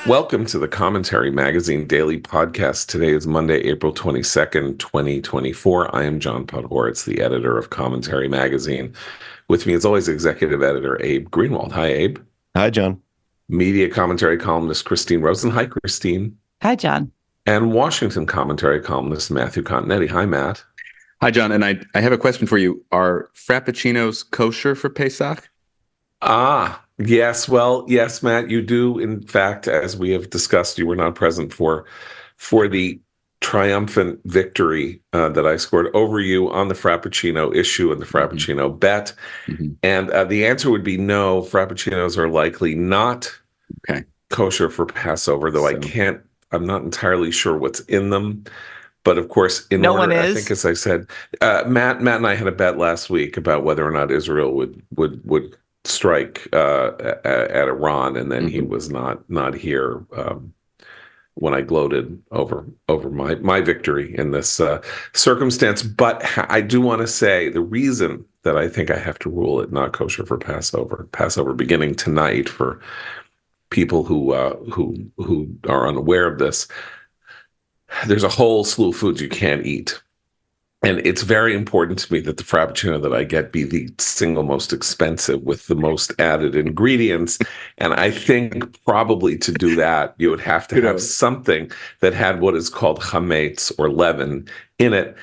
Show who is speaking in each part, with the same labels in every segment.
Speaker 1: Welcome to the Commentary Magazine Daily Podcast. Today is Monday, April 22nd, 2024. I am John Podhoretz, the editor of Commentary Magazine. With me, as always, executive editor Abe Greenwald. Hi, Abe.
Speaker 2: Hi, John.
Speaker 1: Media commentary columnist Christine Rosen. Hi, Christine.
Speaker 3: Hi, John.
Speaker 1: And Washington commentary columnist Matthew Continetti. Hi, Matt.
Speaker 4: Hi, John. And I have a question for you. Are Frappuccinos kosher for Pesach?
Speaker 1: Yes. Well, yes, Matt, you do. In fact, as we have discussed, you were not present for the triumphant victory that I scored over you on the Frappuccino issue and the Frappuccino bet. And the answer would be no. Frappuccinos are likely not kosher for Passover, though I'm not entirely sure what's in them. But of course, I think, as I said, Matt and I had a bet last week about whether or not Israel would strike at Iran, and then he was not here when I gloated over my victory in this circumstance. But I do want to say the reason that I think I have to rule it not kosher for Passover beginning tonight for people who are unaware of this. There's a whole slew of foods you can't eat. And it's very important to me that the Frappuccino that I get be the single most expensive with the most added ingredients. And I think probably to do that, you would have to have something that had what is called chametz or leaven in it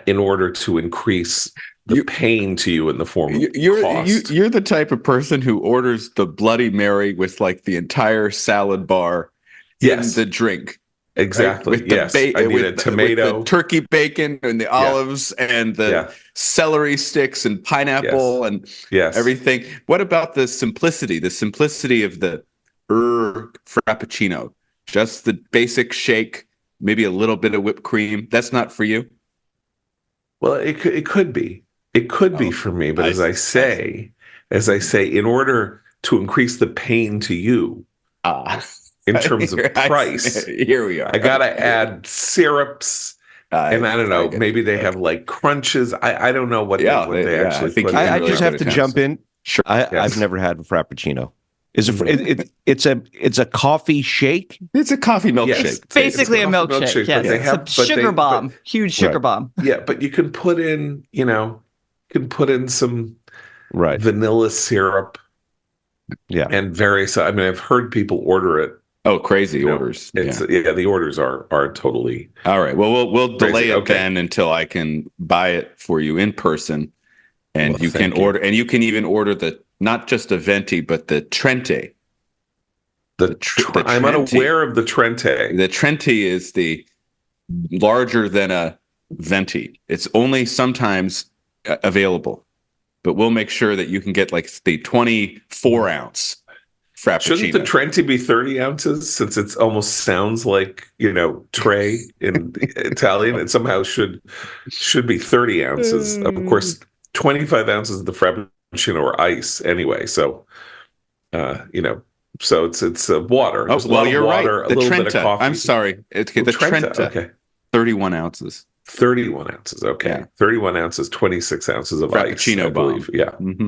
Speaker 1: in order to increase the pain to you in the form of cost.
Speaker 4: You're the type of person who orders the Bloody Mary with like the entire salad bar in the drink.
Speaker 1: Exactly.
Speaker 4: Right? With
Speaker 1: I need a tomato,
Speaker 4: with the turkey bacon, and the olives, and the celery sticks, and pineapple, and everything. What about the simplicity? The simplicity of the Frappuccino, just the basic shake, maybe a little bit of whipped cream. That's not for you.
Speaker 1: Well, it could be. It could be for me, but as I say, in order to increase the pain to you. In terms of price,
Speaker 4: here we are.
Speaker 1: I gotta add syrups, and I don't know. Maybe they have like crunches. I don't know what they actually think.
Speaker 2: I just have to jump in.
Speaker 4: Sure,
Speaker 2: I've never had a Frappuccino. It's a coffee shake.
Speaker 4: It's a coffee milkshake.
Speaker 3: It's basically a milkshake. Yes, it's a sugar bomb, huge sugar bomb.
Speaker 1: Yeah, but you can put in, some vanilla syrup.
Speaker 2: Yeah,
Speaker 1: and various. I mean, I've heard people order it.
Speaker 4: Oh, crazy orders!
Speaker 1: The orders are totally
Speaker 4: all right. Well, we'll delay it then until I can buy it for you in person, and you can order, and you can even order not just a venti, but the Trente.
Speaker 1: I'm unaware of the Trente.
Speaker 4: The Trente is the larger than a venti. It's only sometimes available, but we'll make sure that you can get like the 24-ounce. Frappuccino.
Speaker 1: Shouldn't the Trente be 30 ounces since it almost sounds like, tray in Italian? It somehow should be 30 ounces. Of course, 25 ounces of the Frappuccino are ice anyway. So, so it's water.
Speaker 4: Oh, well, you're
Speaker 1: water,
Speaker 4: right.
Speaker 1: A little bit of coffee.
Speaker 4: I'm sorry. It's the Trenta.
Speaker 1: Okay.
Speaker 4: 31 ounces.
Speaker 1: 31 ounces. Okay. Yeah. 31 ounces, 26 ounces of
Speaker 4: Frappuccino
Speaker 1: ice, I believe. Yeah.
Speaker 4: Mm-hmm.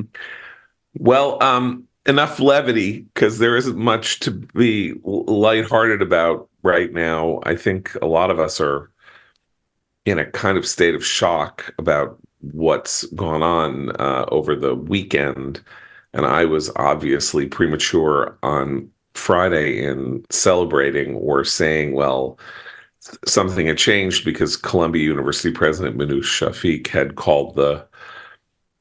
Speaker 1: Well, enough levity, because there isn't much to be lighthearted about right now. I think a lot of us are in a kind of state of shock about what's gone on over the weekend. And I was obviously premature on Friday in celebrating or saying, well, something had changed because Columbia University President Minouche Shafik had called the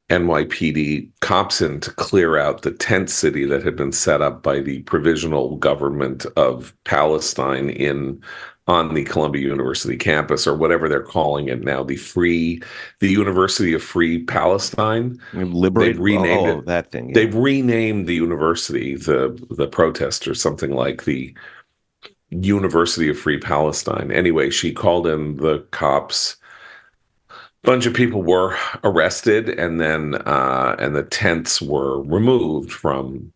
Speaker 1: NYPD cops in to clear out the tent city that had been set up by the provisional government of Palestine on the Columbia University campus, or whatever they're calling it now, the University of Free Palestine.
Speaker 2: They've renamed it. That thing. Yeah.
Speaker 1: They've renamed the university, the protest, or something like the University of Free Palestine. Anyway, she called in the cops. Bunch of people were arrested, and then and the tents were removed from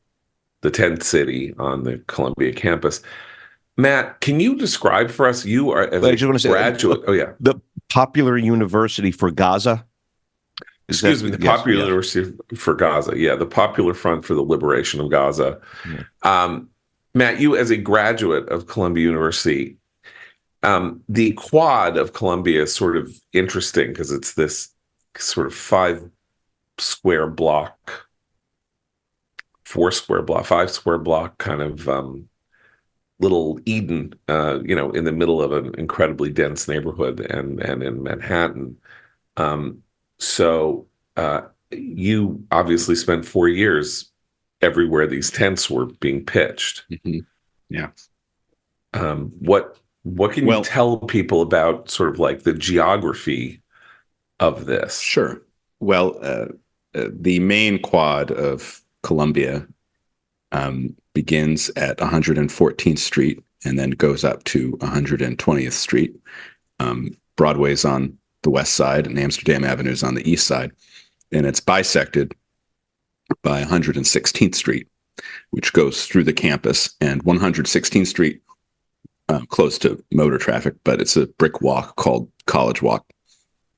Speaker 1: the tent city on the Columbia campus. Matt, can you describe for us? You are a graduate.
Speaker 2: The Popular University for Gaza.
Speaker 1: The Popular University for Gaza. Yeah, the Popular Front for the Liberation of Gaza. Yeah. Matt, you as a graduate of Columbia University, the quad of Columbia is sort of interesting because it's this sort of 5 square block kind of little Eden, in the middle of an incredibly dense neighborhood and in Manhattan. So you obviously spent 4 years everywhere these tents were being pitched.
Speaker 4: Mm-hmm. Yeah.
Speaker 1: What can you tell people about sort of like the geography of this?
Speaker 4: Sure. Well, the main quad of Columbia begins at 114th Street and then goes up to 120th Street. Broadway's on the west side and Amsterdam Avenue is on the east side. And it's bisected by 116th Street, which goes through the campus, and 116th Street, close to motor traffic, but it's a brick walk called College Walk.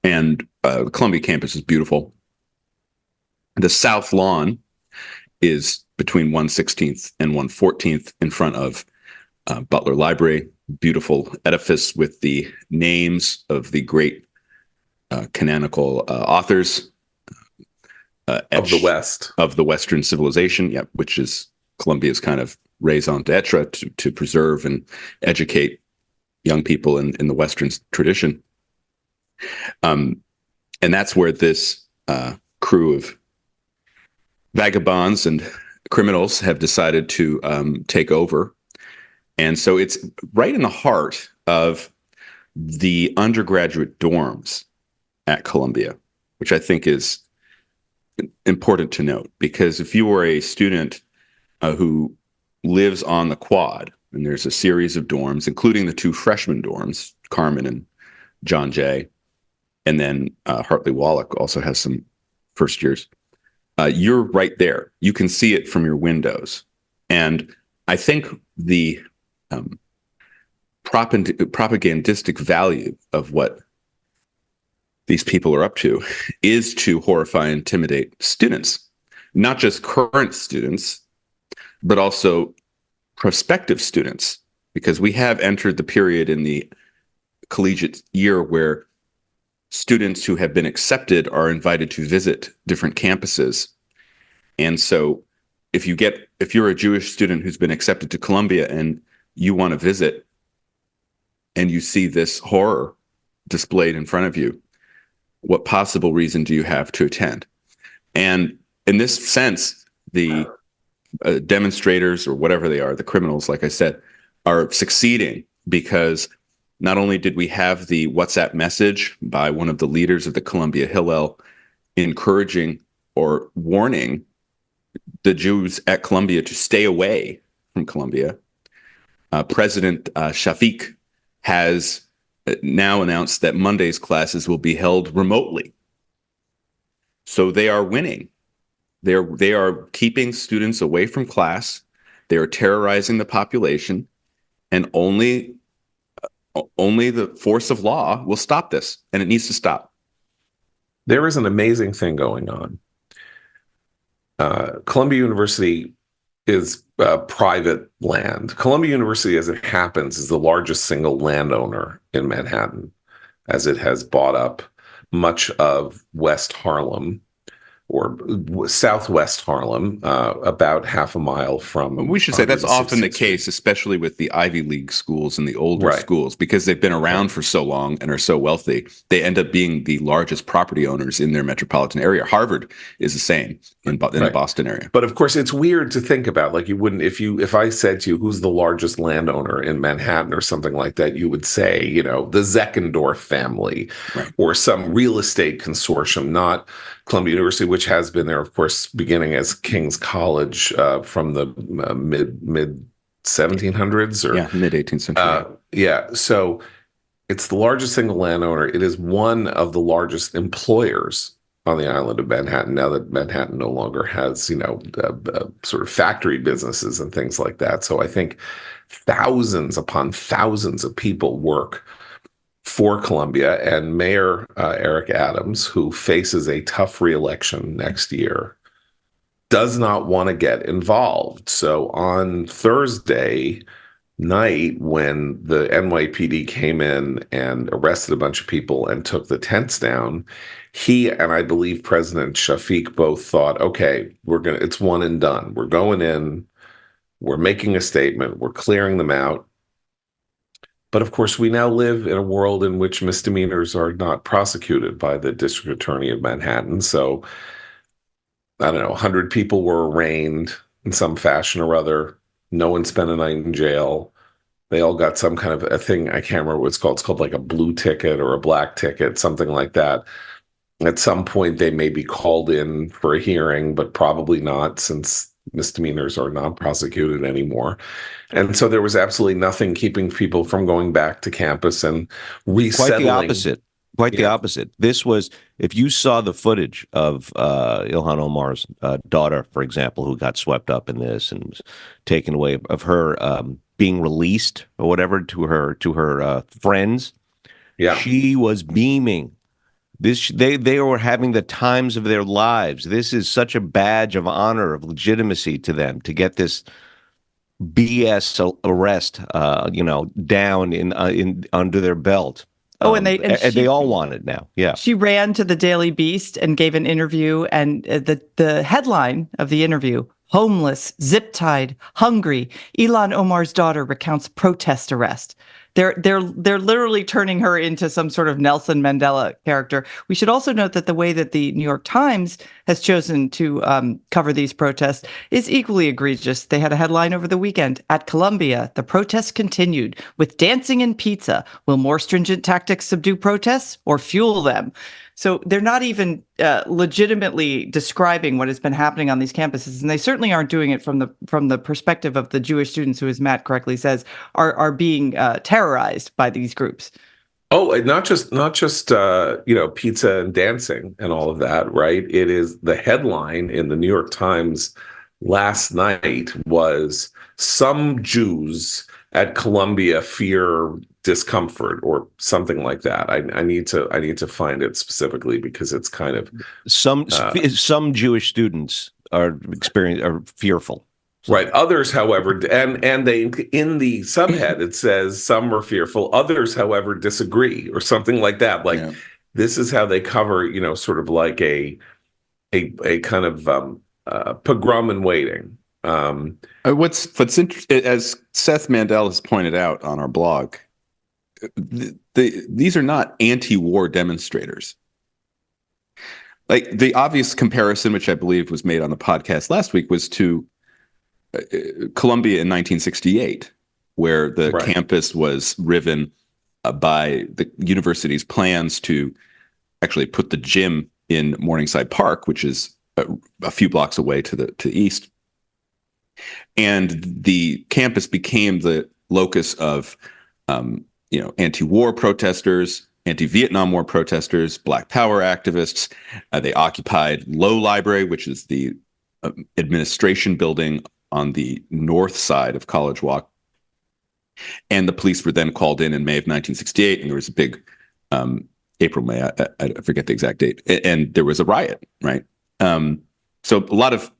Speaker 4: And the Columbia campus is beautiful. The South Lawn is between 116th and 114th in front of Butler Library, beautiful edifice with the names of the great canonical authors
Speaker 1: of the West,
Speaker 4: of the Western civilization, which is Columbia's kind of raison d'etre to preserve and educate young people in the Western tradition. And that's where this crew of vagabonds and criminals have decided to take over. And so it's right in the heart of the undergraduate dorms at Columbia, which I think is important to note, because if you were a student who lives on the quad, and there's a series of dorms, including the 2 freshman dorms, Carmen and John Jay, and then Hartley Wallach also has some first years, you're right there. You can see it from your windows. And I think the propagandistic value of what these people are up to is to horrify and intimidate students, not just current students, but also prospective students, because we have entered the period in the collegiate year where students who have been accepted are invited to visit different campuses. And so if you're a Jewish student who's been accepted to Columbia and you want to visit and you see this horror displayed in front of you, what possible reason do you have to attend? And in this sense, the demonstrators, or whatever they are, the criminals, like I said, are succeeding, because not only did we have the WhatsApp message by one of the leaders of the Columbia Hillel encouraging or warning the Jews at Columbia to stay away from Columbia, President Shafiq has now announced that Monday's classes will be held remotely. So they are winning. They are keeping students away from class. They are terrorizing the population, and only the force of law will stop this, and it needs to stop.
Speaker 1: There is an amazing thing going on. Columbia University is private land. Columbia University, as it happens, is the largest single landowner in Manhattan, as it has bought up much of West Harlem, or Southwest Harlem, about half a mile from.
Speaker 4: We should say that's often the case, especially with the Ivy League schools and the older schools, because they've been around for so long and are so wealthy. They end up being the largest property owners in their metropolitan area. Harvard is the same in the Boston area.
Speaker 1: But of course, it's weird to think about. Like, you wouldn't, if I said to you, who's the largest landowner in Manhattan or something like that, you would say, the Zeckendorf family, or some real estate consortium, not Columbia University, which has been there, of course, beginning as King's College from the mid 1700s, or
Speaker 4: mid 18th century.
Speaker 1: So it's the largest single landowner. It is one of the largest employers on the island of Manhattan, now that Manhattan no longer has, sort of factory businesses and things like that. So I think thousands upon thousands of people work for Columbia, and Mayor Eric Adams, who faces a tough re-election next year, does not want to get involved. So on Thursday night, when the NYPD came in and arrested a bunch of people and took the tents down, he and I believe President Shafiq both thought, okay, it's one and done. We're going in, we're making a statement, we're clearing them out. But of course, we now live in a world in which misdemeanors are not prosecuted by the district attorney of Manhattan. So, I don't know, 100 people were arraigned in some fashion or other. No one spent a night in jail. They all got some kind of a thing. I can't remember what it's called. It's called like a blue ticket or a black ticket, something like that. At some point, they may be called in for a hearing, but probably not, since misdemeanors are not prosecuted anymore. And so there was absolutely nothing keeping people from going back to campus and resettling.
Speaker 2: Quite the opposite. The opposite. This was, if you saw the footage of Ilhan Omar's daughter, for example, who got swept up in this and was taken away, of her being released or whatever to her friends, she was beaming. They were having the times of their lives. This is such a badge of honor, of legitimacy to them, to get this BS arrest, down in under their belt. And they all want it now. Yeah,
Speaker 3: she ran to the Daily Beast and gave an interview, and the headline of the interview: "Homeless, zip-tied, hungry. Ilhan Omar's daughter recounts protest arrest." They're literally turning her into some sort of Nelson Mandela character. We should also note that the way that the New York Times has chosen to cover these protests is equally egregious. They had a headline over the weekend: "At Columbia, the protests continued with dancing and pizza. Will more stringent tactics subdue protests or fuel them?" So they're not even legitimately describing what has been happening on these campuses, and they certainly aren't doing it from the perspective of the Jewish students who, as Matt correctly says, are being terrorized by these groups.
Speaker 1: Oh, not just pizza and dancing and all of that, right? It is the headline in the New York Times last night was "Some Jews at Columbia fear discomfort," or something like that. I need to find it specifically, because it's kind of
Speaker 2: some Jewish students are fearful.
Speaker 1: Right. Others, however, and they, in the subhead, it says some are fearful. Others, however, disagree, or something like that. Like, this is how they cover, sort of like a kind of pogrom in waiting.
Speaker 4: What's interesting, as Seth Mandel has pointed out on our blog, these are not anti-war demonstrators. Like, the obvious comparison, which I believe was made on the podcast last week, was to Columbia in 1968, where the campus was riven by the university's plans to actually put the gym in Morningside Park, which is a few blocks away to the east. And the campus became the locus of anti-war protesters, anti-Vietnam War protesters, Black Power activists. They occupied Low Library, which is the administration building on the north side of College Walk. And the police were then called in May of 1968, and there was a big May, I forget the exact date, and there was a riot, right? So a lot of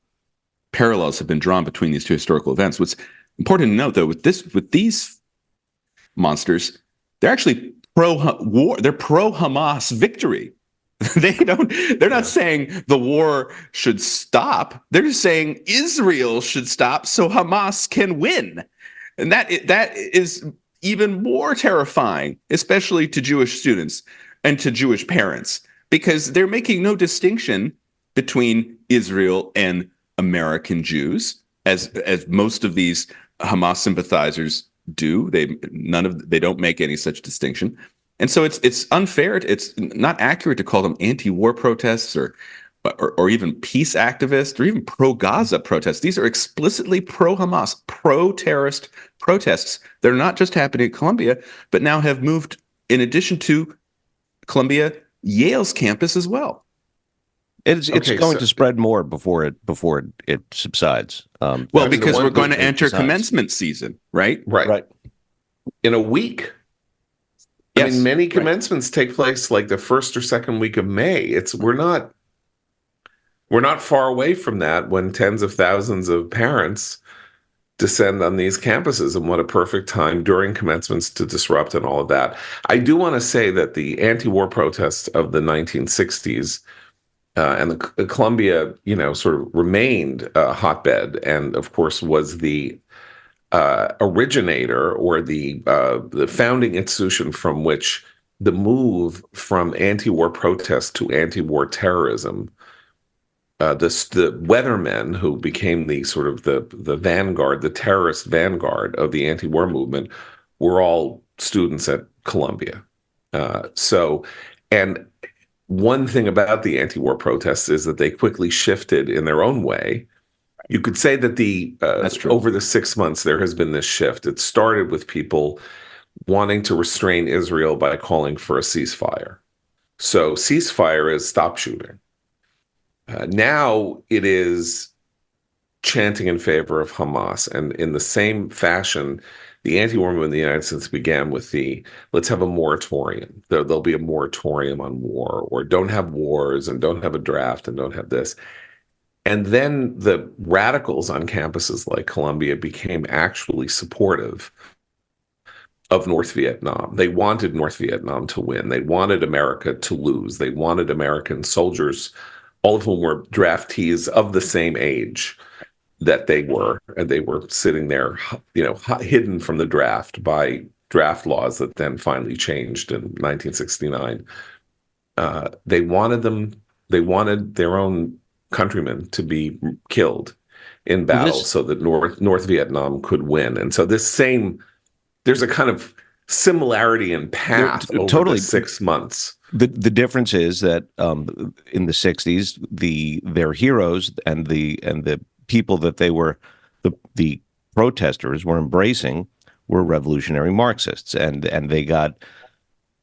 Speaker 4: parallels have been drawn between these two historical events. What's important to note, though, with these monsters, they're actually pro-war. They're pro-Hamas victory. They're not saying the war should stop. They're just saying Israel should stop so Hamas can win. And that is even more terrifying, especially to Jewish students and to Jewish parents, because they're making no distinction between Israel and American Jews, as most of these Hamas sympathizers do. They don't make any such distinction. And so it's unfair. It's not accurate to call them anti-war protests or even peace activists or even pro-Gaza protests. These are explicitly pro-Hamas, pro-terrorist protests. They're not just happening at Columbia, but now have moved, in addition to Columbia, Yale's campus as well.
Speaker 2: It's going to spread more before it subsides.
Speaker 4: Because we're going to enter commencement season, right?
Speaker 1: Right. In a week. Yes, I mean, many commencements take place like the first or second week of May. we're not far away from that when tens of thousands of parents descend on these campuses, and what a perfect time during commencements to disrupt and all of that. I do want to say that the anti-war protests of the 1960s and the Columbia, sort of remained a hotbed, and of course was the originator or the founding institution from which the move from anti-war protest to anti-war terrorism. The weathermen who became the sort of the vanguard, the terrorist vanguard of the anti-war movement, were all students at Columbia. And one thing about the anti-war protests is that they quickly shifted in their own way. You could say that
Speaker 4: That's true.
Speaker 1: over the 6 months there has been this shift. It started with people wanting to restrain Israel by calling for a ceasefire. So ceasefire is stop shooting. Now it is chanting in favor of Hamas. And in the same fashion, the anti-war movement in the United States began with let's have a moratorium. There'll be a moratorium on war, or don't have wars, and don't have a draft, and don't have this. And then the radicals on campuses like Columbia became actually supportive of North Vietnam. They wanted North Vietnam to win. They wanted America to lose. They wanted American soldiers, all of whom were draftees of the same age that they were, and they were sitting there, hidden from the draft by draft laws that then finally changed in 1969. They wanted their own countrymen to be killed in battle so that North Vietnam could win. And so there's a kind of similarity in path over
Speaker 2: totally.
Speaker 1: the 6 months.
Speaker 2: The difference is that in the 60s, their heroes and the people that they were the protesters were embracing were revolutionary Marxists, and they got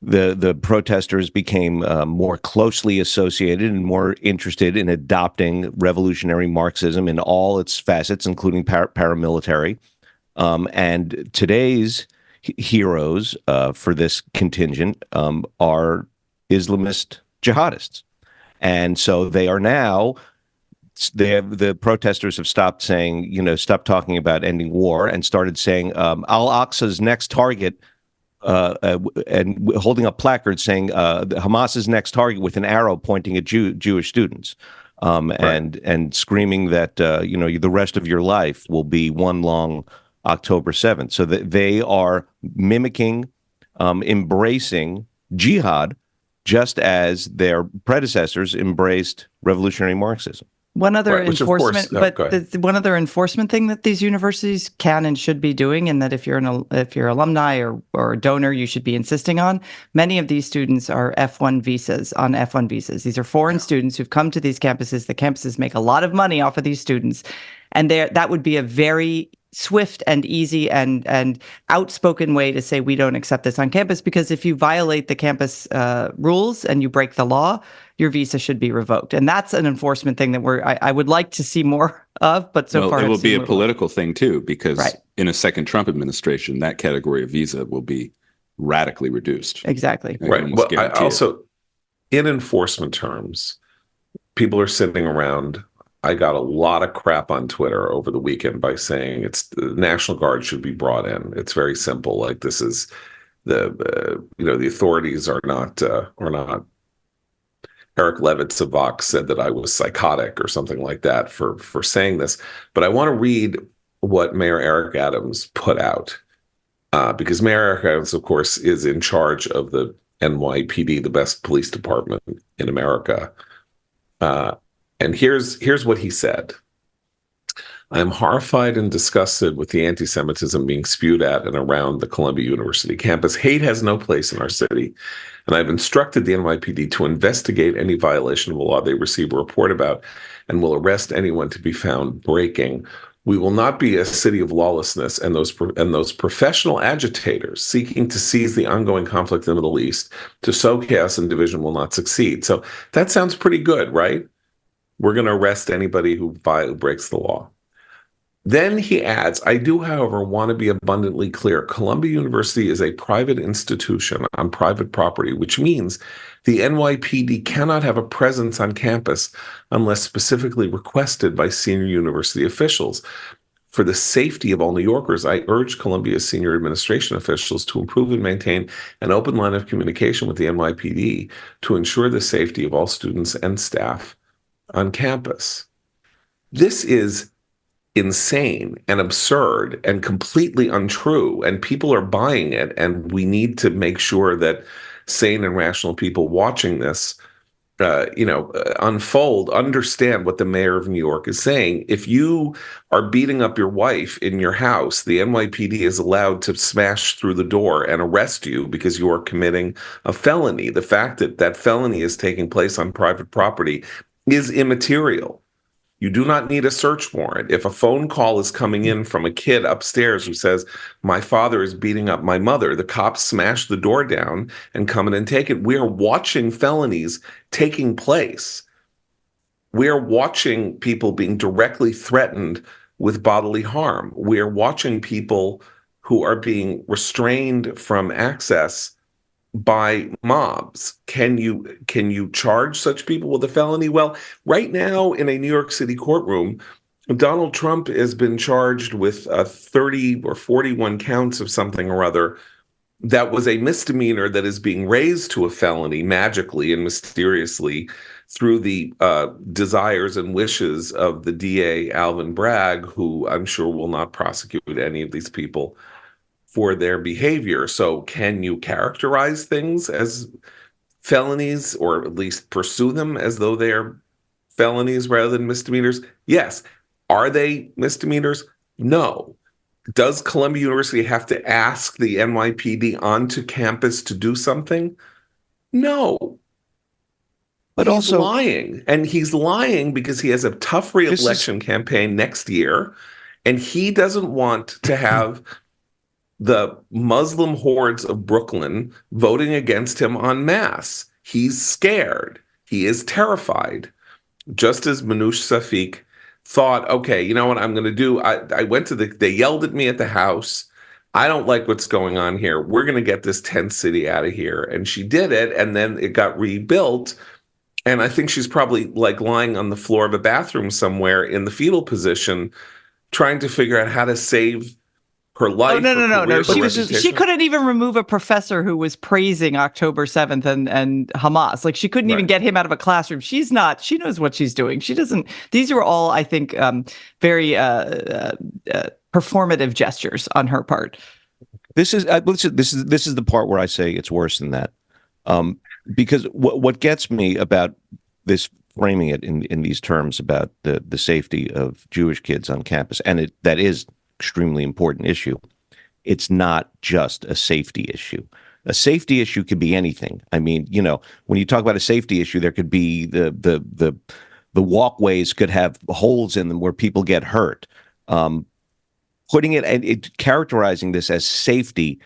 Speaker 2: the protesters became more closely associated and more interested in adopting revolutionary Marxism in all its facets, including paramilitary. And today's heroes for this contingent are Islamist jihadists. And so they are now, the protesters have stopped saying, stopped talking about ending war and started saying Al-Aqsa's next target, and holding up placards saying Hamas's next target with an arrow pointing at Jewish students, and screaming that, the rest of your life will be one long October 7th. So that they are mimicking, embracing jihad, just as their predecessors embraced revolutionary Marxism.
Speaker 3: One other
Speaker 1: Right, which of course-
Speaker 3: enforcement,
Speaker 1: go ahead.
Speaker 3: one other enforcement thing that these universities can and should be doing, and that if you're alumni or a donor, you should be insisting on. Many of these students are F1 visas on F1 visas. These are foreign students who've come to these campuses. The campuses make a lot of money off of these students, and that would be a very swift and easy and outspoken way to say we don't accept this on campus, because if you violate the campus rules and you break the law, your visa should be revoked. And that's an enforcement thing that I would like to see more of, but so far
Speaker 4: it will
Speaker 3: I've
Speaker 4: be
Speaker 3: seen
Speaker 4: a political thing too, because
Speaker 3: Right.
Speaker 4: in a second Trump administration, that category of visa will be radically reduced.
Speaker 3: Exactly.
Speaker 4: I can
Speaker 1: Right.
Speaker 4: almost
Speaker 1: Well,
Speaker 4: guarantee it.
Speaker 1: also, in enforcement terms, people are sitting around. I got a lot of crap on Twitter over the weekend by saying the National Guard should be brought in. It's very simple. Like, this is the authorities are not. Eric Levitz of Vox said that I was psychotic or something like that for saying this. But I want to read what Mayor Eric Adams put out, because Mayor Eric Adams, of course, is in charge of the NYPD, the best police department in America. And here's what he said. I am horrified and disgusted with the anti-Semitism being spewed at and around the Columbia University campus. Hate has no place in our city, and I've instructed the NYPD to investigate any violation of a law they receive a report about and will arrest anyone to be found breaking. We will not be a city of lawlessness, and those professional agitators seeking to seize the ongoing conflict in the Middle East to sow chaos and division will not succeed. So that sounds pretty good, right? We're going to arrest anybody who breaks the law. Then he adds, I do, however, want to be abundantly clear. Columbia University is a private institution on private property, which means the NYPD cannot have a presence on campus unless specifically requested by senior university officials. For the safety of all New Yorkers, I urge Columbia's senior administration officials to improve and maintain an open line of communication with the NYPD to ensure the safety of all students and staff on campus. This is insane and absurd and completely untrue, and people are buying it. And we need to make sure that sane and rational people watching this unfold, understand what the mayor of New York is saying. If you are beating up your wife in your house, the NYPD is allowed to smash through the door and arrest you because you are committing a felony. The fact that that felony is taking place on private property is immaterial. You do not need a search warrant. If a phone call is coming in from a kid upstairs who says, my father is beating up my mother, the cops smash the door down and come in and take it. We are watching felonies taking place. We are watching people being directly threatened with bodily harm. We are watching people who are being restrained from access by mobs. Can you charge such people with a felony? Well, right now in a New York City courtroom, Donald Trump has been charged with 30 or 41 counts of something or other that was a misdemeanor that is being raised to a felony magically and mysteriously through the desires and wishes of the DA, Alvin Bragg, who I'm sure will not prosecute any of these people for their behavior. So can you characterize things as felonies, or at least pursue them as though they are felonies rather than misdemeanors? Yes. Are they misdemeanors? No. Does Columbia University have to ask the NYPD onto campus to do something? No.
Speaker 2: But
Speaker 1: he's
Speaker 2: also
Speaker 1: lying. And he's lying because he has a tough re-election campaign next year, and he doesn't want to have the Muslim hordes of Brooklyn voting against him en masse. He's scared. He is terrified. Just as Manoush Safik thought, okay, you know what I'm going to do? I went to they yelled at me at the house. I don't like what's going on here. We're going to get this tent city out of here. And she did it. And then it got rebuilt. And I think she's probably like lying on the floor of a bathroom somewhere in the fetal position, trying to figure out how to save her life.
Speaker 3: Oh, no. She
Speaker 1: couldn't
Speaker 3: couldn't even remove a professor who was praising October 7th and Hamas. Like, she couldn't even get him out of a classroom. She knows what she's doing. She doesn't. These were all, I think, very performative gestures on her part.
Speaker 2: this is the part where I say it's worse than that. Because what gets me about this, framing it in these terms about the safety of Jewish kids on campus, and that is extremely important issue. It's not just a safety issue. A safety issue could be anything. I mean, when you talk about a safety issue, there could be the walkways could have holes in them where people get hurt. Characterizing this as safety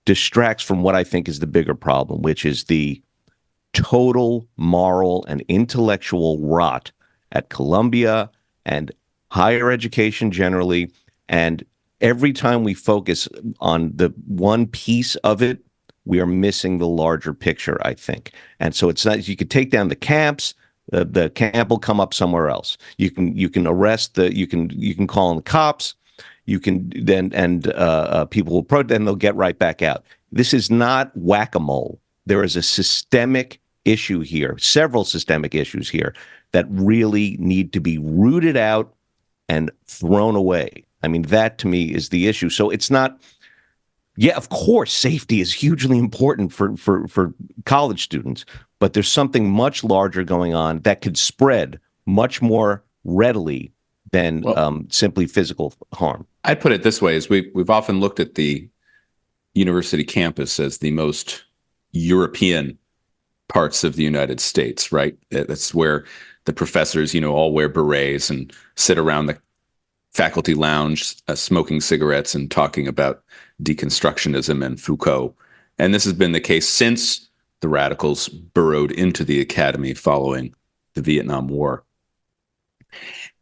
Speaker 2: distracts from what I think is the bigger problem, which is the total moral and intellectual rot at Columbia and higher education generally. And every time we focus on the one piece of it, we are missing the larger picture, I think. And so it's not, you could take down the camps, the camp will come up somewhere else. You can arrest you can call in the cops, you can then, and people will protest, and they'll get right back out. This is not whack-a-mole. There is a systemic issue here, several systemic issues here that really need to be rooted out and thrown away. I mean, that to me is the issue. So it's not, of course, safety is hugely important for college students, but there's something much larger going on that could spread much more readily than simply physical harm.
Speaker 4: I'd put it this way: is we've often looked at the university campus as the most European parts of the United States, right? That's where the professors, all wear berets and sit around the faculty lounge, smoking cigarettes and talking about deconstructionism and Foucault. And this has been the case since the radicals burrowed into the academy following the Vietnam War.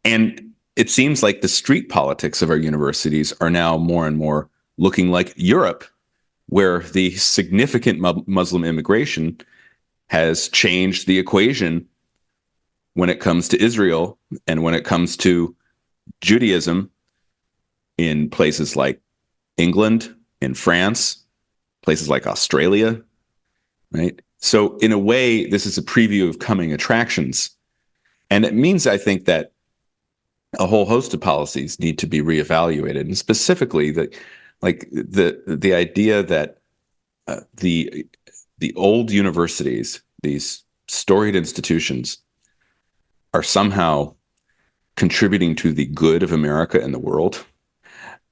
Speaker 4: And it seems like the street politics of our universities are now more and more looking like Europe, where the significant Muslim immigration has changed the equation when it comes to Israel and when it comes to Judaism in places like England, in France, places like Australia, right? So in a way, this is a preview of coming attractions. And it means, I think, that a whole host of policies need to be reevaluated, and specifically the idea that the old universities, these storied institutions, are somehow contributing to the good of America and the world.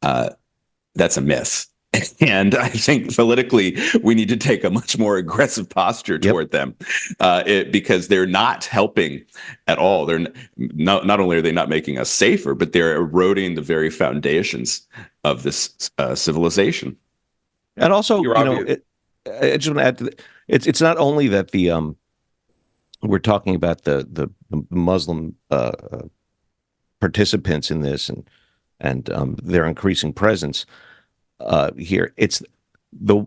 Speaker 4: That's a myth. And I think politically, we need to take a much more aggressive posture toward them, because they're not helping at all. They're not only are they not making us safer, but they're eroding the very foundations of this civilization.
Speaker 2: And also,
Speaker 1: You're obvious.
Speaker 2: I just want to add to that, it's not only that we're talking about the Muslim participants in this and their increasing presence here. It's the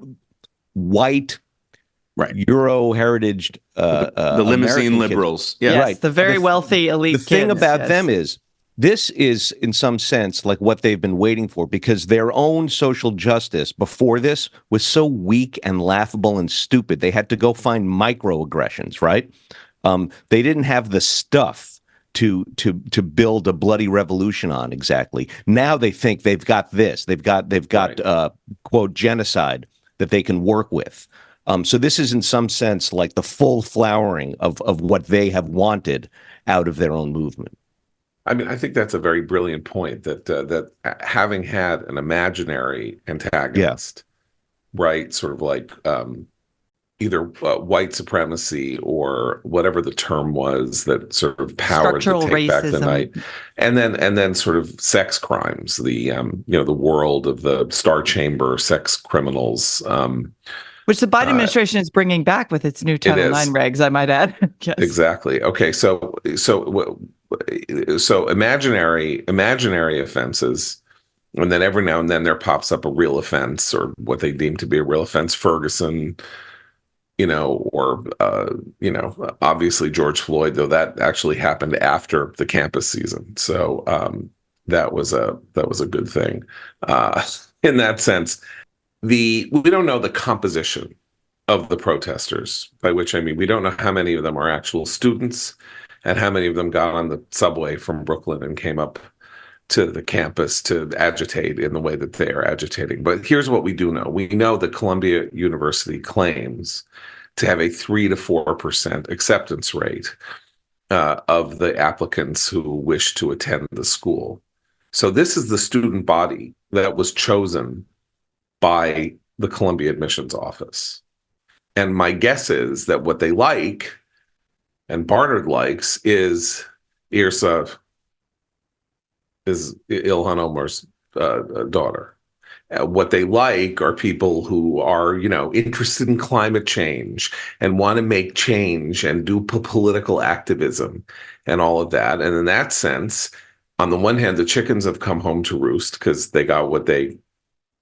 Speaker 2: white,
Speaker 4: right,
Speaker 2: Euro heritage,
Speaker 4: the limousine
Speaker 2: American
Speaker 4: liberals.
Speaker 2: Kids.
Speaker 3: Yes,
Speaker 2: Right.
Speaker 3: the very wealthy elite.
Speaker 2: The thing
Speaker 3: kids,
Speaker 2: about
Speaker 3: yes.
Speaker 2: them is this is, in some sense, like what they've been waiting for, because their own social justice before this was so weak and laughable and stupid. They had to go find microaggressions, right? They didn't have the stuff to build a bloody revolution on exactly. Now they think they've got this. They've got
Speaker 1: Right.
Speaker 2: Quote, genocide that they can work with. So this is, in some sense, like the full flowering of what they have wanted out of their own movement.
Speaker 1: I mean, I think that's a very brilliant point, that having had an imaginary antagonist, right, sort of like either white supremacy or whatever the term was that sort of powered
Speaker 3: Structural
Speaker 1: the Take Back the
Speaker 3: racism.
Speaker 1: Night, and then sort of sex crimes, the the world of the Star Chamber sex criminals,
Speaker 3: Which the Biden administration is bringing back with its new Title
Speaker 1: is.
Speaker 3: IX regs, I might add. Yes.
Speaker 1: Exactly. Okay. So imaginary offenses, and then every now and then there pops up a real offense, or what they deem to be a real offense, Ferguson, or obviously George Floyd, though that actually happened after the campus season. So that was a good thing in that sense. We don't know the composition of the protesters, by which I mean we don't know how many of them are actual students and how many of them got on the subway from Brooklyn and came up to the campus to agitate in the way that they are agitating. But here's what we do know. We know that Columbia University claims to have a 3 to 4% acceptance rate of the applicants who wish to attend the school. So this is the student body that was chosen by the Columbia admissions office. And my guess is that what they like, and Barnard likes, is Ilhan Omar's daughter. What they like are people who are, interested in climate change and want to make change and do political activism and all of that. And in that sense, on the one hand, the chickens have come home to roost because they got what they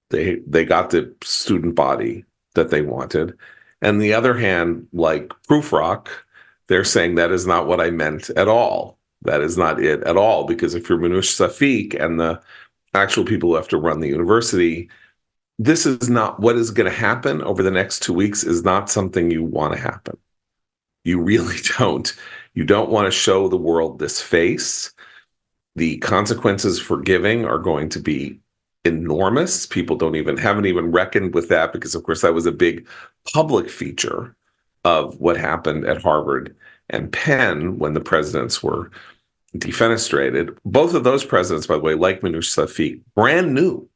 Speaker 1: got the student body that they wanted. And the other hand, like Prufrock, they're saying that is not what I meant at all. That is not it at all. Because if you're Manoush Safik and the actual people who have to run the university, this is not what is going to happen over the next 2 weeks, is not something you want to happen. You really don't. You don't want to show the world this face. The consequences for giving are going to be enormous. People haven't even reckoned with that, because of course that was a big public feature of what happened at Harvard and Penn when the presidents were defenestrated. Both of those presidents, by the way, like Manoush Safik, brand new.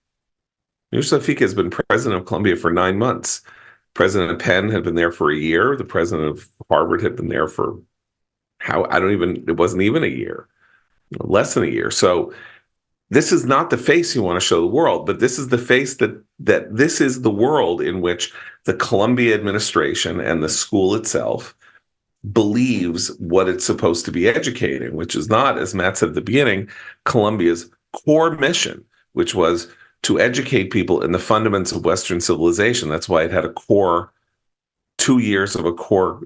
Speaker 1: Manoush Safik has been president of Columbia for 9 months. President Penn had been there for a year. The president of Harvard had been there for it wasn't even a year, less than a year. So this is not the face you want to show the world, but this is the face that this is the world in which the Columbia administration and the school itself believes what it's supposed to be educating, which is not, as Matt said at the beginning, Columbia's core mission, which was to educate people in the fundamentals of Western civilization. That's why it had a core, 2 years of a core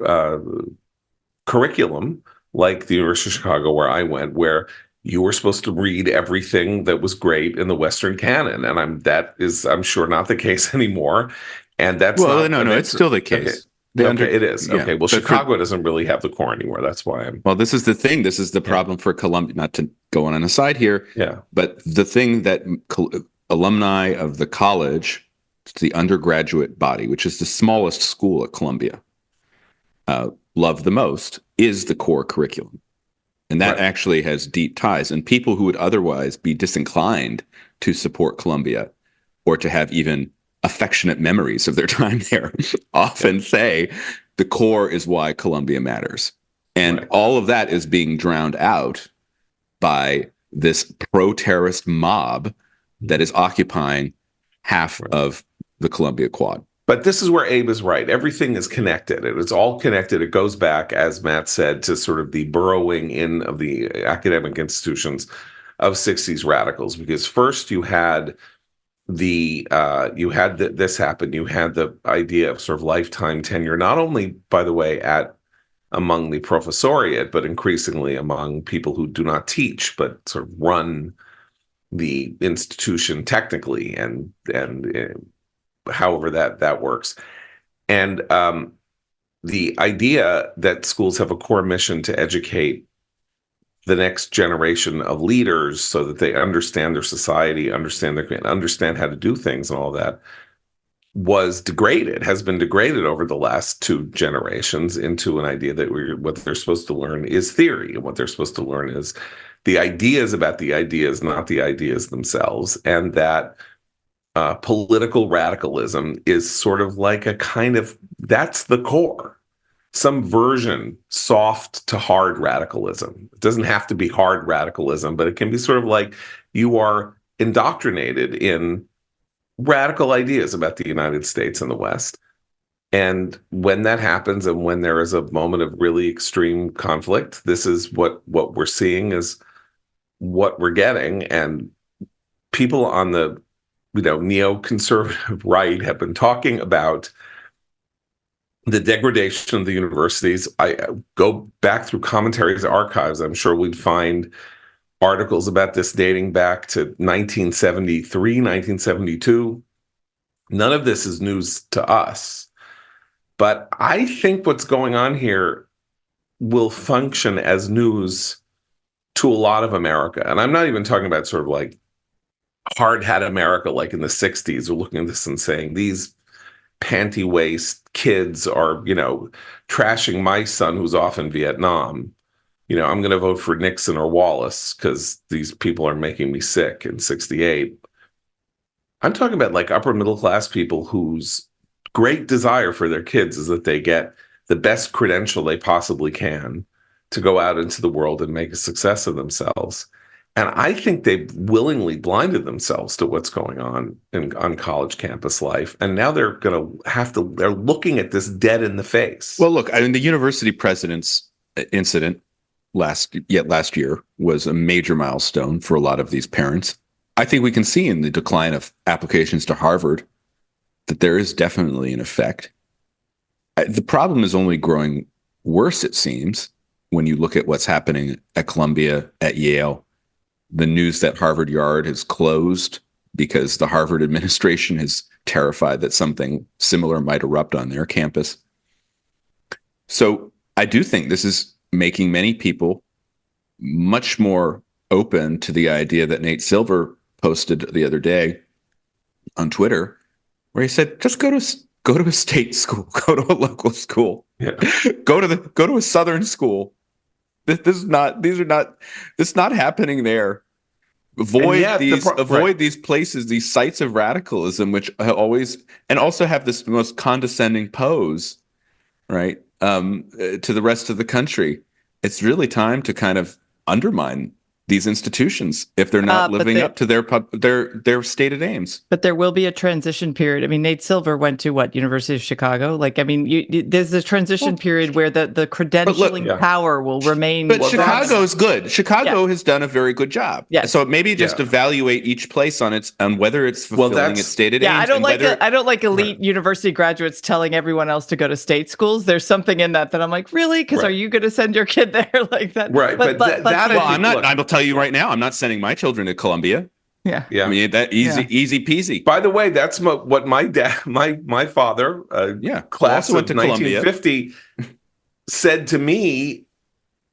Speaker 1: curriculum, like the University of Chicago, where I went, where you were supposed to read everything that was great in the Western canon. And that is, I'm sure, not the case anymore. And that's
Speaker 4: it's still the case.
Speaker 1: It is.
Speaker 4: Yeah.
Speaker 1: Okay. Well,
Speaker 4: But
Speaker 1: Chicago doesn't really have the core anymore. That's why I'm.
Speaker 4: Well, this is the thing. This is the problem for Columbia. Not to go on an aside here,
Speaker 1: Yeah.
Speaker 4: but the thing that alumni of the college, the undergraduate body, which is the smallest school at Columbia, love the most is the core curriculum. And that actually has deep ties. And people who would otherwise be disinclined to support Columbia or to have even affectionate memories of their time there often say the core is why Columbia matters. And all of that is being drowned out by this pro-terrorist mob that is occupying half of the Columbia Quad.
Speaker 1: But this is where Abe is right. Everything is connected. It's all connected. It goes back, as Matt said, to sort of the burrowing in of the academic institutions of 60s radicals. Because first you had this happen. You had the idea of sort of lifetime tenure, not only, by the way, among the professoriate, but increasingly among people who do not teach, but sort of run the institution technically and however that works. And the idea that schools have a core mission to educate the next generation of leaders so that they understand their society, understand how to do things and all that has been degraded over the last 2 generations into an idea that what they're supposed to learn is theory. And what they're supposed to learn is the ideas about the ideas, not the ideas themselves. And that political radicalism is sort of like that's the core. Some version, soft to hard radicalism. It doesn't have to be hard radicalism, but it can be sort of like you are indoctrinated in radical ideas about the United States and the West. And when that happens, and when there is a moment of really extreme conflict, this is what we're seeing is what we're getting. And people on the neoconservative right have been talking about the degradation of the universities. I go back through commentaries, archives. I'm sure we'd find articles about this dating back to 1973, 1972. None of this is news to us. But I think what's going on here will function as news to a lot of America. And I'm not even talking about sort of like hard hat America, like in the 60s, are looking at this and saying, these panty waist kids are, trashing my son who's off in Vietnam. I'm going to vote for Nixon or Wallace because these people are making me sick in 68. I'm talking about like upper middle class people whose great desire for their kids is that they get the best credential they possibly can to go out into the world and make a success of themselves. And I think they've willingly blinded themselves to what's going on on college campus life. And now they're looking at this dead in the face.
Speaker 4: Well, look, the university president's incident last year was a major milestone for a lot of these parents. I think we can see in the decline of applications to Harvard that there is definitely an effect. The problem is only growing worse, it seems, when you look at what's happening at Columbia, at Yale. The news that Harvard Yard has closed because the Harvard administration is terrified that something similar might erupt on their campus. So I do think this is making many people much more open to the idea that Nate Silver posted the other day on Twitter, where he said, just go to a state school, go to a local school, go to a Southern school. This is not happening there. Avoid these places, these sites of radicalism, which also have this most condescending pose, right? To the rest of the country. It's really time to kind of undermine these institutions if they're not
Speaker 3: But
Speaker 4: living up to their stated aims.
Speaker 3: But there will be a transition period. I mean, Nate Silver went to what, University of Chicago? Like, I mean, there's a transition period where the credentialing
Speaker 1: yeah.
Speaker 3: power will remain.
Speaker 4: But
Speaker 1: Well,
Speaker 4: Chicago is good. Chicago has done a very good job.
Speaker 3: Yes.
Speaker 4: So maybe just
Speaker 1: Yeah.
Speaker 4: evaluate each place on whether it's fulfilling
Speaker 1: that's-
Speaker 4: its stated
Speaker 3: Yeah,
Speaker 4: aims.
Speaker 3: I don't
Speaker 4: and
Speaker 3: like
Speaker 4: whether,
Speaker 3: I don't like elite university graduates telling everyone else to go to state schools. There's something in that I'm like, really? Because
Speaker 1: Right.
Speaker 3: are you going to send your kid there like that?
Speaker 1: Right, but that I
Speaker 4: Well,
Speaker 1: think-
Speaker 4: I'm not.
Speaker 1: look-
Speaker 4: I will tell you right now. I'm not sending my children to Columbia.
Speaker 3: Yeah.
Speaker 1: Yeah.
Speaker 4: I mean that easy peasy.
Speaker 1: By the way, that's what my dad, my father,
Speaker 4: Yeah,
Speaker 1: class
Speaker 4: also went
Speaker 1: of
Speaker 4: to Columbia.
Speaker 1: 1950, said to me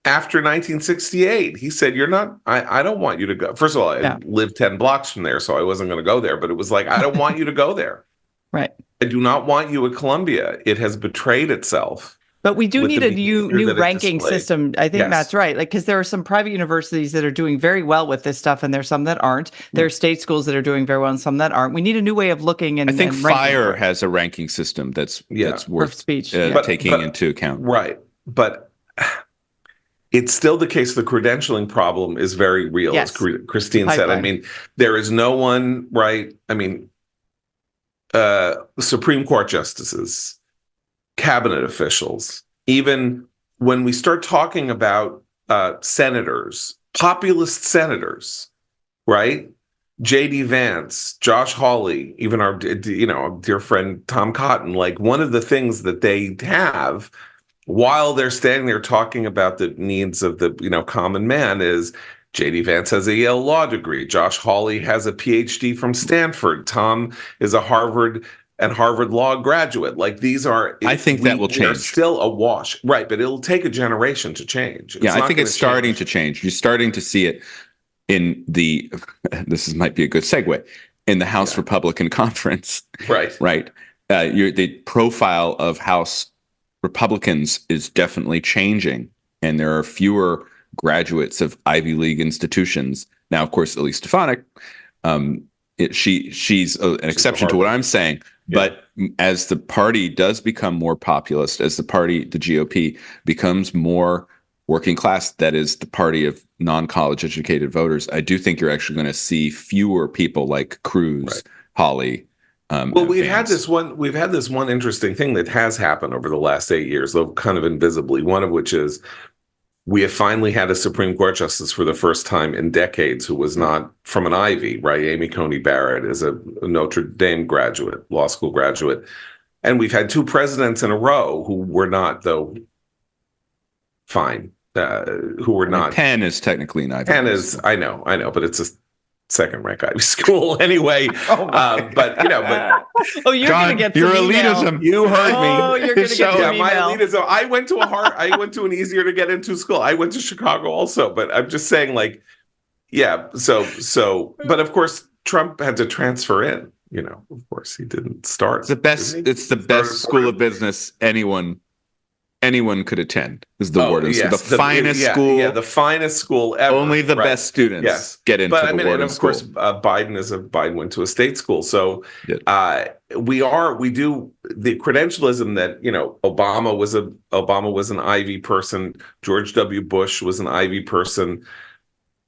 Speaker 1: after 1968. He said, "You're not. I don't want you to go." First of all, I lived 10 blocks from there, so I wasn't going to go there. But it was like, I don't want you to go there.
Speaker 3: Right.
Speaker 1: I do not want you at Columbia. It has betrayed itself.
Speaker 3: But we do
Speaker 1: With
Speaker 3: need
Speaker 1: the
Speaker 3: a new
Speaker 1: behavior that it
Speaker 3: ranking
Speaker 1: displayed.
Speaker 3: system. I think
Speaker 1: Yes.
Speaker 3: Matt's right. Like, because there are some private universities that are doing very well with this stuff, and there's some that aren't. There are state schools that are doing very well, and some that aren't. We need a new way of looking and
Speaker 4: I think
Speaker 3: and ranking
Speaker 4: Fire
Speaker 3: for it.
Speaker 4: has a ranking system that's worth
Speaker 3: speech.
Speaker 4: taking into account.
Speaker 1: Right. But it's still the case. The credentialing problem is very real,
Speaker 3: Yes.
Speaker 1: as Christine said. I
Speaker 3: Pipeline.
Speaker 1: mean, there is no one, right? I mean, Supreme Court justices, cabinet officials, even when we start talking about senators, populist senators, right? J.D. Vance, Josh Hawley, even our dear friend Tom Cotton, like one of the things that they have while they're standing there talking about the needs of the common man is J.D. Vance has a Yale law degree. Josh Hawley has a PhD from Stanford. Tom is a Harvard Law graduate. Like these are,
Speaker 4: I think that will
Speaker 1: we are
Speaker 4: change.
Speaker 1: still awash, right? But it'll take a generation to change.
Speaker 4: Yeah, I
Speaker 1: not
Speaker 4: think
Speaker 1: gonna
Speaker 4: it's starting to change. You're starting to see it in the. Might be a good segue in the House Republican Conference.
Speaker 1: Right.
Speaker 4: Right. The profile of House Republicans is definitely changing, and there are fewer graduates of Ivy League institutions now. Of course, Elise Stefanik, she's an exception to what I'm saying.
Speaker 1: Yeah.
Speaker 4: But as the party does become more populist, as the GOP becomes more working class, that is the party of non-college educated voters, I do think you're actually going to see fewer people like Cruz,
Speaker 1: Right.
Speaker 4: Hawley.
Speaker 1: Well, we've had
Speaker 4: Vance.
Speaker 1: this one interesting thing that has happened over the last 8 years, though kind of invisibly. One of which is we have finally had a Supreme Court justice for the first time in decades who was not from an Ivy, right? Amy Coney Barrett is a Notre Dame graduate, law school graduate. And we've had two presidents in a row who were not, though, fine, who were not.
Speaker 4: Penn is technically an Ivy
Speaker 1: Penn
Speaker 4: League
Speaker 1: is,
Speaker 4: school.
Speaker 1: I know, but it's a second rank Ivy school anyway. But
Speaker 3: Oh, you're going to get some email.
Speaker 1: You heard me.
Speaker 3: Oh, you're going to get some
Speaker 1: my
Speaker 3: email.
Speaker 1: elitism. I went to an easier to get into school. I went to Chicago also, but I'm just saying, like, yeah. So, but of course, Trump had to transfer in. Of course, he didn't start.
Speaker 4: It's the best.
Speaker 1: didn't he?
Speaker 4: It's the
Speaker 1: He
Speaker 4: best
Speaker 1: started
Speaker 4: school of business anyone could attend. Is the Wharton School,
Speaker 1: yes,
Speaker 4: the finest school?
Speaker 1: Yeah, the finest school ever.
Speaker 4: Only the
Speaker 1: Right.
Speaker 4: best students
Speaker 1: Yes.
Speaker 4: get into
Speaker 1: But
Speaker 4: the
Speaker 1: I mean,
Speaker 4: Wharton
Speaker 1: and of
Speaker 4: School.
Speaker 1: course, Biden went to a state school, so
Speaker 4: Did.
Speaker 1: we do the credentialism that Obama was an Ivy person, George W. Bush was an Ivy person,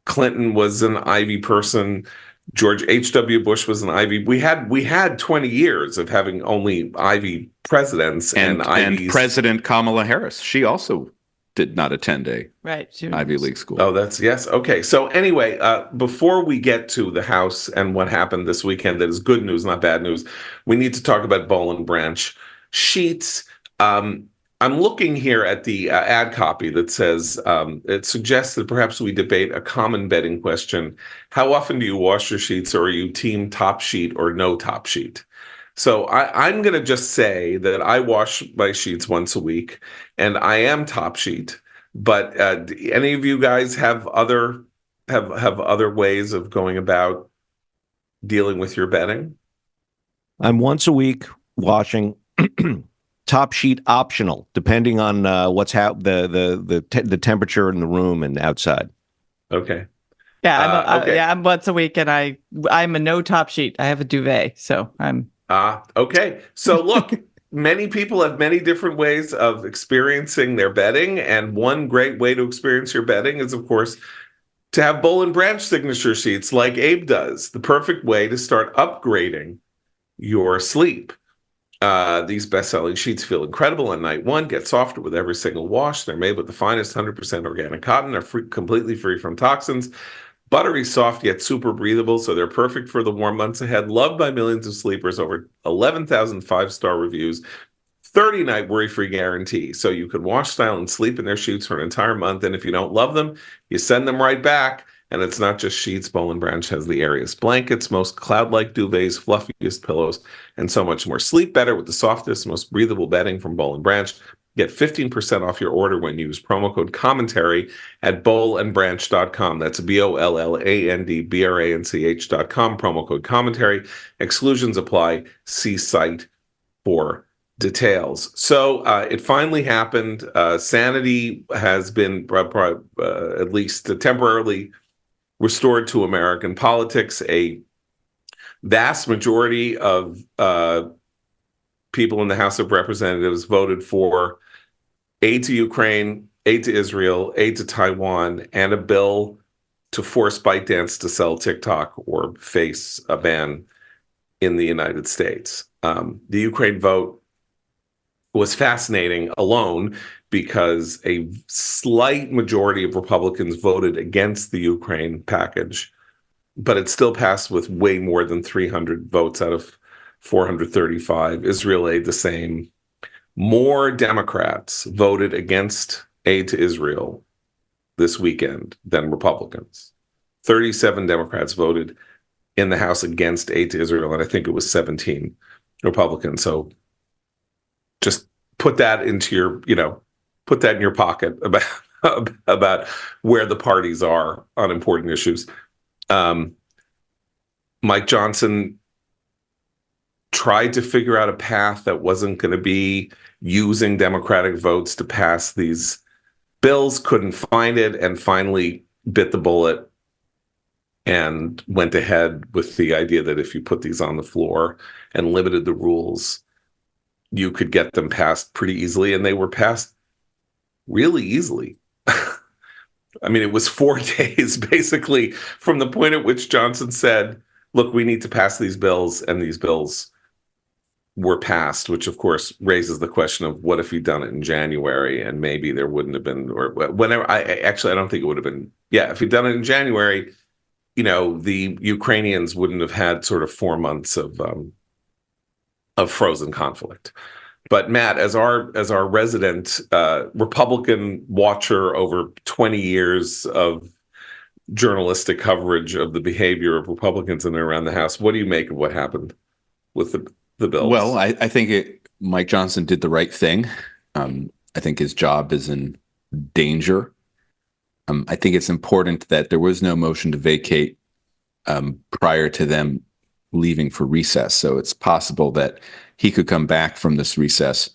Speaker 1: Clinton was an Ivy person, George H.W. Bush was an Ivy. We had 20 years of having only Ivy presidents and Ivies.
Speaker 4: President Kamala Harris, she also did not attend a
Speaker 3: Right.
Speaker 4: Ivy League school.
Speaker 1: Oh, that's yes. Okay. So anyway, before we get to the House and what happened this weekend, that is good news, not bad news. We need to talk about Boll and Branch sheets. I'm looking here at the ad copy that says it suggests that perhaps we debate a common bedding question. How often do you wash your sheets, or are you team top sheet or no top sheet? So I'm going to just say that I wash my sheets once a week, and I am top sheet. But do any of you guys have other ways of going about dealing with your bedding?
Speaker 2: I'm once a week washing. Top sheet optional, depending on what's the temperature in the room and outside.
Speaker 1: Okay.
Speaker 3: Yeah,
Speaker 1: okay.
Speaker 3: I'm once a week, and I'm a no top sheet. I have a duvet, so I'm.
Speaker 1: Okay. So look, many people have many different ways of experiencing their bedding, and one great way to experience your bedding is, of course, to have Boll and Branch signature sheets like Abe does, the perfect way to start upgrading your sleep. These best-selling sheets feel incredible on night one, get softer with every single wash. They're made with the finest 100% organic cotton. They're completely free from toxins. Buttery soft yet super breathable, so they're perfect for the warm months ahead. Loved by millions of sleepers, over 11,000 five-star reviews, 30-night worry-free guarantee. So you can wash, style, and sleep in their sheets for an entire month. And if you don't love them, you send them right back. And it's not just sheets. Boll and Branch has the airiest blankets, most cloud-like duvets, fluffiest pillows, and so much more. Sleep better with the softest, most breathable bedding from Boll and Branch. Get 15% off your order when you use promo code commentary at bollandbranch.com. That's BOLLANDBRANCH.com, promo code commentary. Exclusions apply. See site for details. So it finally happened. Sanity has been at least temporarily restored to American politics. A vast majority of people in the House of Representatives voted for aid to Ukraine, aid to Israel, aid to Taiwan, and a bill to force ByteDance to sell TikTok or face a ban in the United States. The Ukraine vote was fascinating alone because a slight majority of Republicans voted against the Ukraine package, but it still passed with way more than 300 votes out of 435. Israel aid, the same. More Democrats voted against aid to Israel this weekend than Republicans. 37 Democrats voted in the House against aid to Israel, and I think it was 17 Republicans. So just put that into your, put that in your pocket about where the parties are on important issues. Mike Johnson tried to figure out a path that wasn't going to be using Democratic votes to pass these bills, couldn't find it, and finally bit the bullet and went ahead with the idea that if you put these on the floor and limited the rules, you could get them passed pretty easily. And they were passed really easily. I mean, it was 4 days basically from the point at which Johnson said, look, we need to pass these bills, and these bills were passed, which of course raises the question of what if he'd done it in January and maybe there wouldn't have been, or whenever. I don't think it would have been. Yeah, if he'd done it in January, the Ukrainians wouldn't have had sort of 4 months of frozen conflict. But Matt, as our resident Republican watcher over 20 years of journalistic coverage of the behavior of Republicans in and around the House, what do you make of what happened with the bills?
Speaker 4: Well, I think Mike Johnson did the right thing. I think his job is in danger. I think it's important that there was no motion to vacate prior to them leaving for recess. So it's possible that he could come back from this recess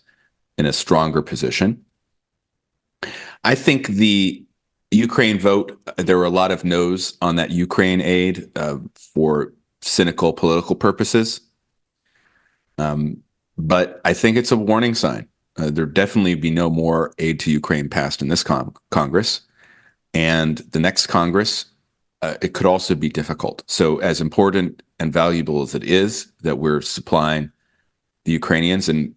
Speaker 4: in a stronger position. I think the Ukraine vote, there were a lot of no's on that Ukraine aid for cynical political purposes. But I think it's a warning sign. There definitely be no more aid to Ukraine passed in this Congress. And the next Congress, it could also be difficult. So as important and valuable as it is that we're supplying the Ukrainians and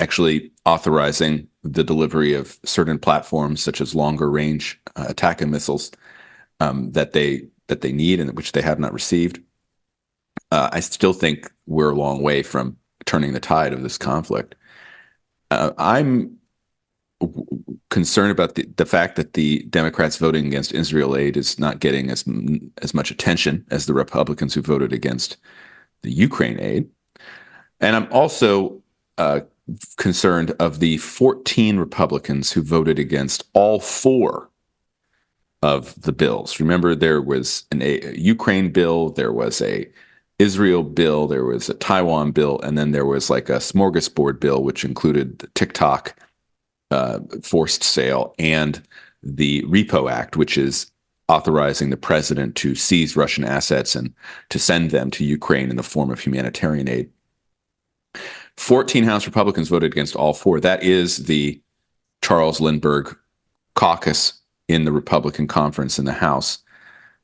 Speaker 4: actually authorizing the delivery of certain platforms such as longer range attack missiles that they need and which they have not received, I still think we're a long way from turning the tide of this conflict. I'm concerned about the fact that the Democrats voting against Israel aid is not getting as much attention as the Republicans who voted against the Ukraine aid. And I'm also concerned of the 14 Republicans who voted against all 4 of the bills. Remember, there was a Ukraine bill, there was a Israel bill, there was a Taiwan bill, and then there was like a smorgasbord bill, which included the TikTok forced sale and the Repo Act, which is authorizing the president to seize Russian assets and to send them to Ukraine in the form of humanitarian aid. 14 House Republicans voted against all 4. That is the Charles Lindbergh caucus in the Republican conference in the House.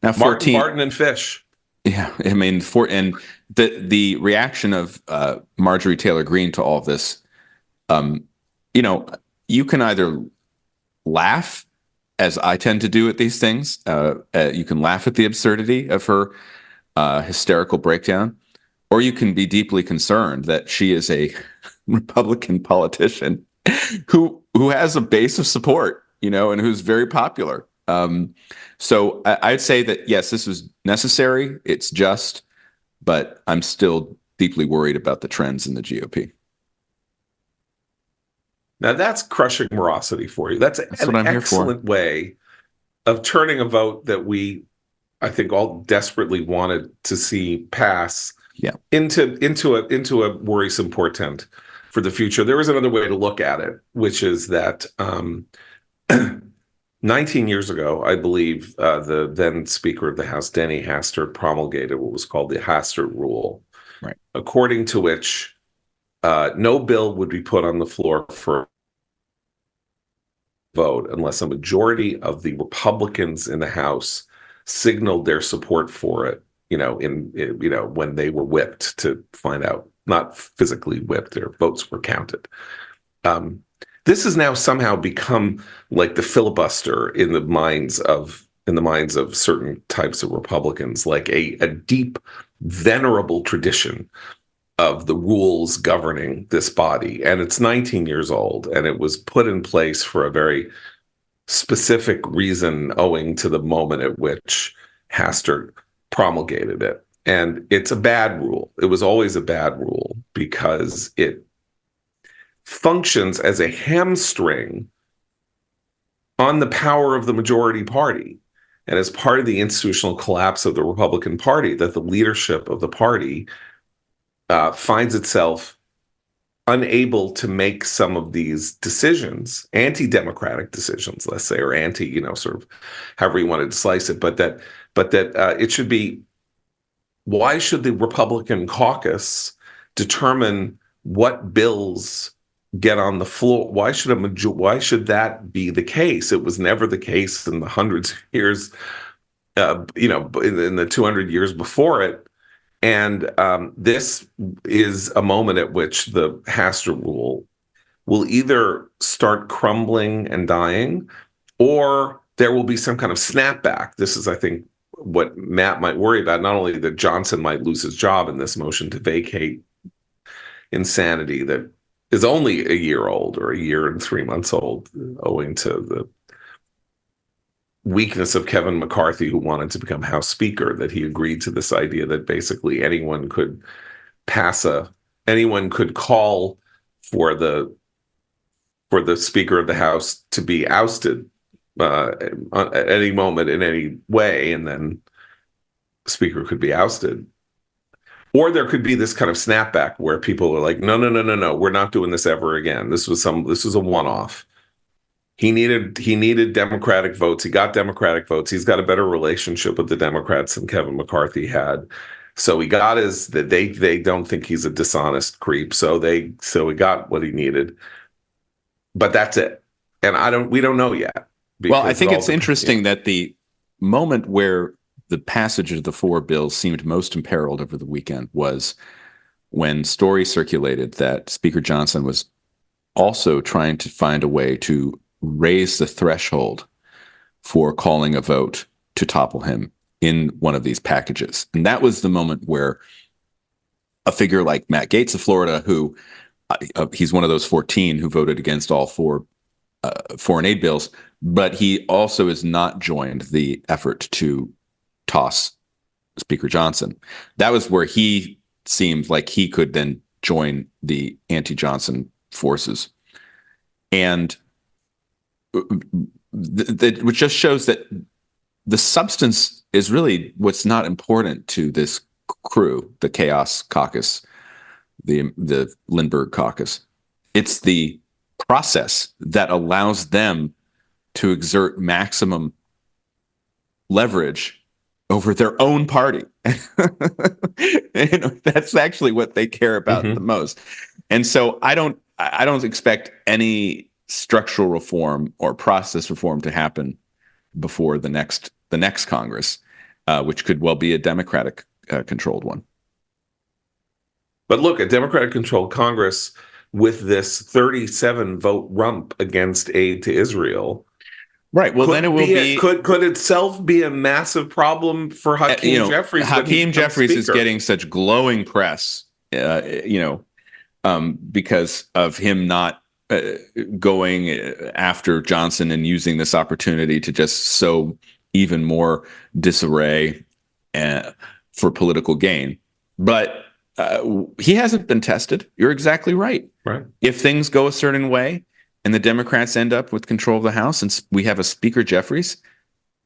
Speaker 4: Now,
Speaker 1: Martin
Speaker 4: 14.
Speaker 1: Barton and Fish.
Speaker 4: Yeah, I mean, and the reaction of Marjorie Taylor Greene to all of this, you can either laugh, as I tend to do at these things. You can laugh at the absurdity of her hysterical breakdown, or you can be deeply concerned that she is a Republican politician who has a base of support, and who's very popular. So I'd say that, yes, this was necessary. It's just, but I'm still deeply worried about the trends in the GOP.
Speaker 1: Now that's crushing morosity for you. That's
Speaker 4: what
Speaker 1: an
Speaker 4: I'm here for.
Speaker 1: excellent way of turning a vote that we, I think, all desperately wanted to see pass into a worrisome portent for the future. There is another way to look at it, which is that 19 years ago, I believe, the then Speaker of the House, Denny Hastert, promulgated what was called the Hastert Rule,
Speaker 4: right,
Speaker 1: according to which no bill would be put on the floor for vote unless a majority of the Republicans in the House signaled their support for it, when they were whipped to find out, not physically whipped, their votes were counted. This has now somehow become like the filibuster in the minds of certain types of Republicans, like a deep, venerable tradition of the rules governing this body. And it's 19 years old, and it was put in place for a very specific reason, owing to the moment at which Hastert promulgated it. And it's a bad rule. It was always a bad rule because it functions as a hamstring on the power of the majority party. And as part of the institutional collapse of the Republican Party, that the leadership of the party finds itself unable to make some of these decisions, anti-democratic decisions, let's say, or anti, sort of however you wanted to slice it, but that it should be, why should the Republican caucus determine what bills get on the floor? Why should that be the case? It was never the case in the hundreds of years, in the 200 years before it. And this is a moment at which the Hastert Rule will either start crumbling and dying, or there will be some kind of snapback. This is, I think, what Matt might worry about. Not only that Johnson might lose his job in this motion to vacate insanity that is only a year old, or a year and 3 months old, owing to the weakness of Kevin McCarthy, who wanted to become House Speaker, that he agreed to this idea that basically anyone could call for the Speaker of the House to be ousted at any moment in any way, and then the Speaker could be ousted. Or there could be this kind of snapback where people are like, no, we're not doing this ever again. This was a one-off. He needed Democratic votes. He got Democratic votes. He's got a better relationship with the Democrats than Kevin McCarthy had. So he got they don't think he's a dishonest creep. So he got what he needed. But that's it. And we don't know yet.
Speaker 4: Well, I think it's interesting that the moment where the passage of the four bills seemed most imperiled over the weekend was when stories circulated that Speaker Johnson was also trying to find a way to raise the threshold for calling a vote to topple him in one of these packages. And that was the moment where a figure like Matt Gaetz of Florida, who he's one of those 14 who voted against all four foreign aid bills, but he also has not joined the effort to toss Speaker Johnson. That was where he seemed like he could then join the anti-Johnson forces. And which just shows that the substance is really what's not important to this crew, the Chaos Caucus, the Lindbergh Caucus. It's the process that allows them to exert maximum leverage over their own party. That's actually what they care about the most. And so I don't expect any structural reform or process reform to happen before the next Congress. which could well be a Democratic controlled one.
Speaker 1: But look, a Democratic-controlled Congress with this 37 vote rump against aid to Israel.
Speaker 4: Right. Well, then it will be
Speaker 1: could itself be a massive problem for Hakeem Jeffries.
Speaker 4: Hakeem Jeffries is getting such glowing press, because of him not going after Johnson and using this opportunity to just sow even more disarray for political gain. But he hasn't been tested. You're exactly right.
Speaker 1: Right.
Speaker 4: If things go a certain way and the Democrats end up with control of the House and we have a Speaker Jeffries,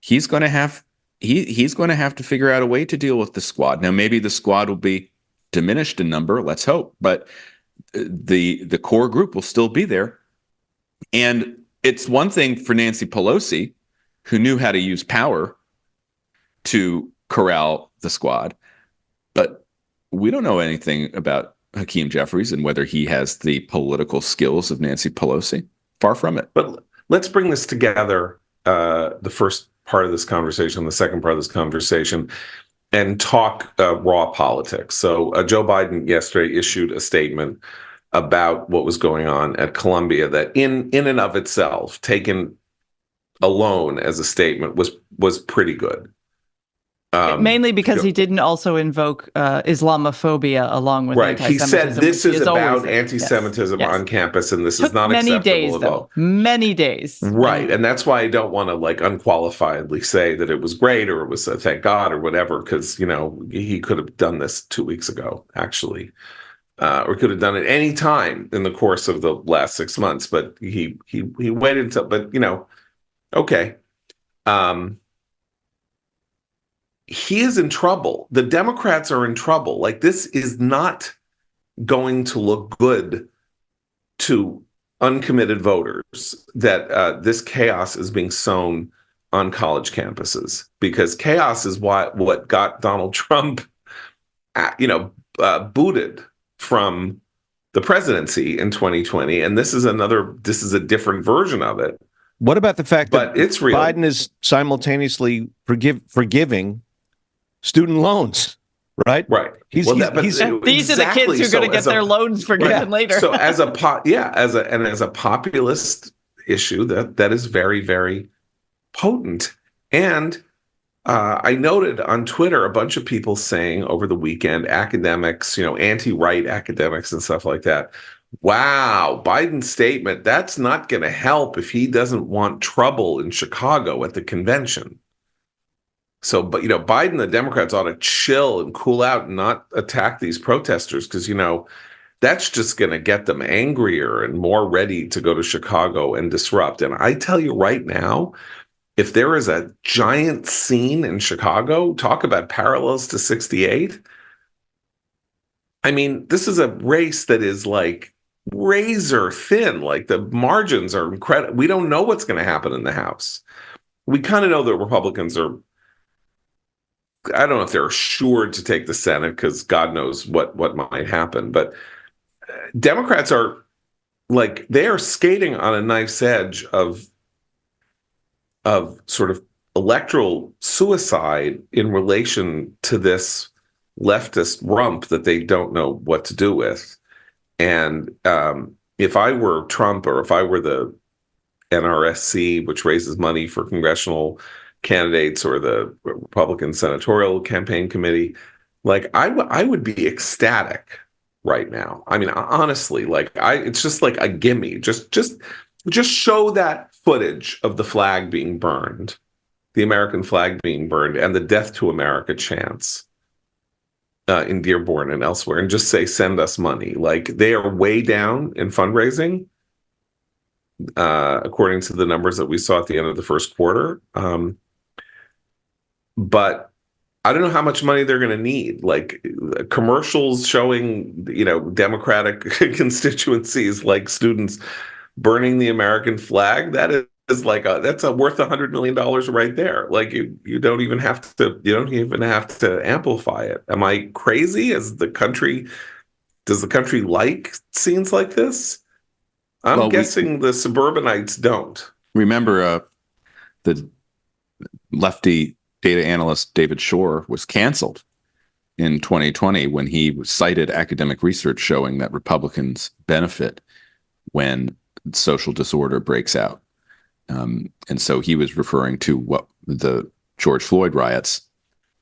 Speaker 4: he's going to have to figure out a way to deal with the squad. Now, maybe the squad will be diminished in number. Let's hope. But the core group will still be there. And it's one thing for Nancy Pelosi, who knew how to use power to corral the squad. But we don't know anything about Hakeem Jeffries and whether he has the political skills of Nancy Pelosi. Far from it.
Speaker 1: But let's bring this together, the first part of this conversation, the second part of this conversation, and talk raw politics. So Joe Biden yesterday issued a statement about what was going on at Columbia that in and of itself, taken alone as a statement, was pretty good.
Speaker 3: Mainly because he didn't also invoke Islamophobia along with
Speaker 1: right. He said this is about anti-Semitism
Speaker 3: yes.
Speaker 1: on campus, and this
Speaker 3: Took
Speaker 1: is not
Speaker 3: many
Speaker 1: acceptable
Speaker 3: days,
Speaker 1: at
Speaker 3: though.
Speaker 1: all.
Speaker 3: Many days.
Speaker 1: Right. And that's why I don't want to unqualifiedly say that it was great or it was a thank God or whatever, because, he could have done this 2 weeks ago, actually, or could have done it any time in the course of the last 6 months. But he waited until, but, okay. He is in trouble. The Democrats are in trouble. This is not going to look good to uncommitted voters that this chaos is being sown on college campuses, because chaos is what got Donald Trump, booted from the presidency in 2020. And this is a different version of it.
Speaker 2: What about the fact that
Speaker 1: it's real.
Speaker 2: Biden is simultaneously forgiving student loans, right?
Speaker 1: Right.
Speaker 3: These are the kids who are going to get their loans forgiven later.
Speaker 1: So as a populist issue, that is very, very potent. And I noted on Twitter a bunch of people saying over the weekend, academics, anti-right academics and stuff like that, wow, Biden's statement, that's not going to help if he doesn't want trouble in Chicago at the convention. So, but, Biden, the Democrats ought to chill and cool out and not attack these protesters because, that's just going to get them angrier and more ready to go to Chicago and disrupt. And I tell you right now, if there is a giant scene in Chicago, talk about parallels to 68. I mean, this is a race that is razor thin. The margins are incredible. We don't know what's going to happen in the House. We kind of know that Republicans are, I don't know if they're assured to take the Senate because God knows what might happen. But Democrats are they are skating on a knife's edge of sort of electoral suicide in relation to this leftist rump that they don't know what to do with. And if I were Trump or if I were the NRSC, which raises money for congressional candidates, or the Republican Senatorial Campaign Committee, I would be ecstatic right now. I mean, honestly, it's just a gimme. Just show that footage of the flag being burned, the American flag being burned, and the Death to America chants in Dearborn and elsewhere, and just say, send us money. They are way down in fundraising, according to the numbers that we saw at the end of the first quarter. But I don't know how much money they're going to need. Commercials showing, Democratic constituencies, students burning the American flag. That is that's worth $100 million right there. You don't even have to amplify it. Am I crazy? Does the country like scenes like this? I'm guessing the suburbanites don't.
Speaker 4: Remember the lefty data analyst David Shore was canceled in 2020 when he cited academic research showing that Republicans benefit when social disorder breaks out. And so he was referring to what the George Floyd riots.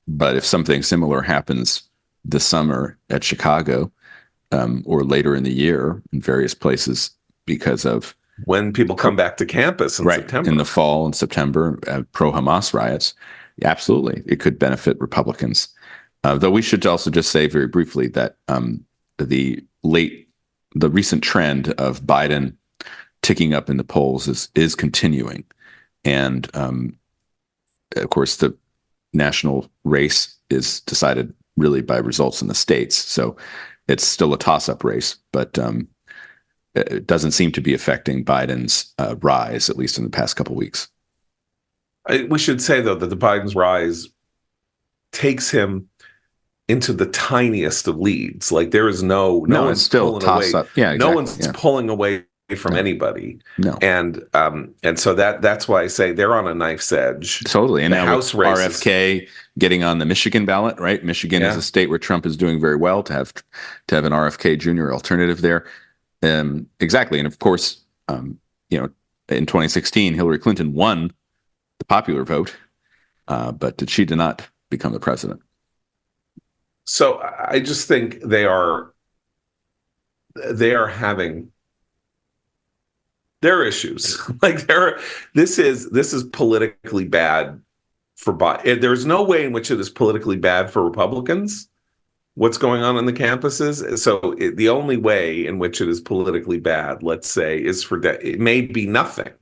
Speaker 4: But if something similar happens this summer at Chicago, or later in the year in various places because of
Speaker 1: when people come back to campus in September.
Speaker 4: In the fall and September, pro-Hamas riots, absolutely, it could benefit Republicans. Though we should also just say very briefly that the recent trend of Biden ticking up in the polls is continuing, and of course the national race is decided really by results in the states, so it's still a toss-up race, but it doesn't seem to be affecting Biden's rise, at least in the past couple of weeks.
Speaker 1: We should say, though, that the Biden's rise takes him into the tiniest of leads. Like there is no one's
Speaker 4: still
Speaker 1: pulling away.
Speaker 4: toss-up. Yeah, exactly.
Speaker 1: No one's pulling away from anybody.
Speaker 4: No.
Speaker 1: And so that's why I say they're on a knife's edge.
Speaker 4: Totally. And
Speaker 1: the
Speaker 4: now
Speaker 1: House
Speaker 4: with
Speaker 1: races,
Speaker 4: RFK getting on the Michigan ballot, right? Michigan is a state where Trump is doing very well to have an RFK Jr. alternative there. Exactly. And of course, in 2016, Hillary Clinton won the popular vote, but she did not become the president.
Speaker 1: So I just think they are having their issues. Like this is politically bad for Biden. There's no way in which it is politically bad for Republicans, what's going on the campuses. So the only way in which it is politically bad, let's say, is it may be nothing,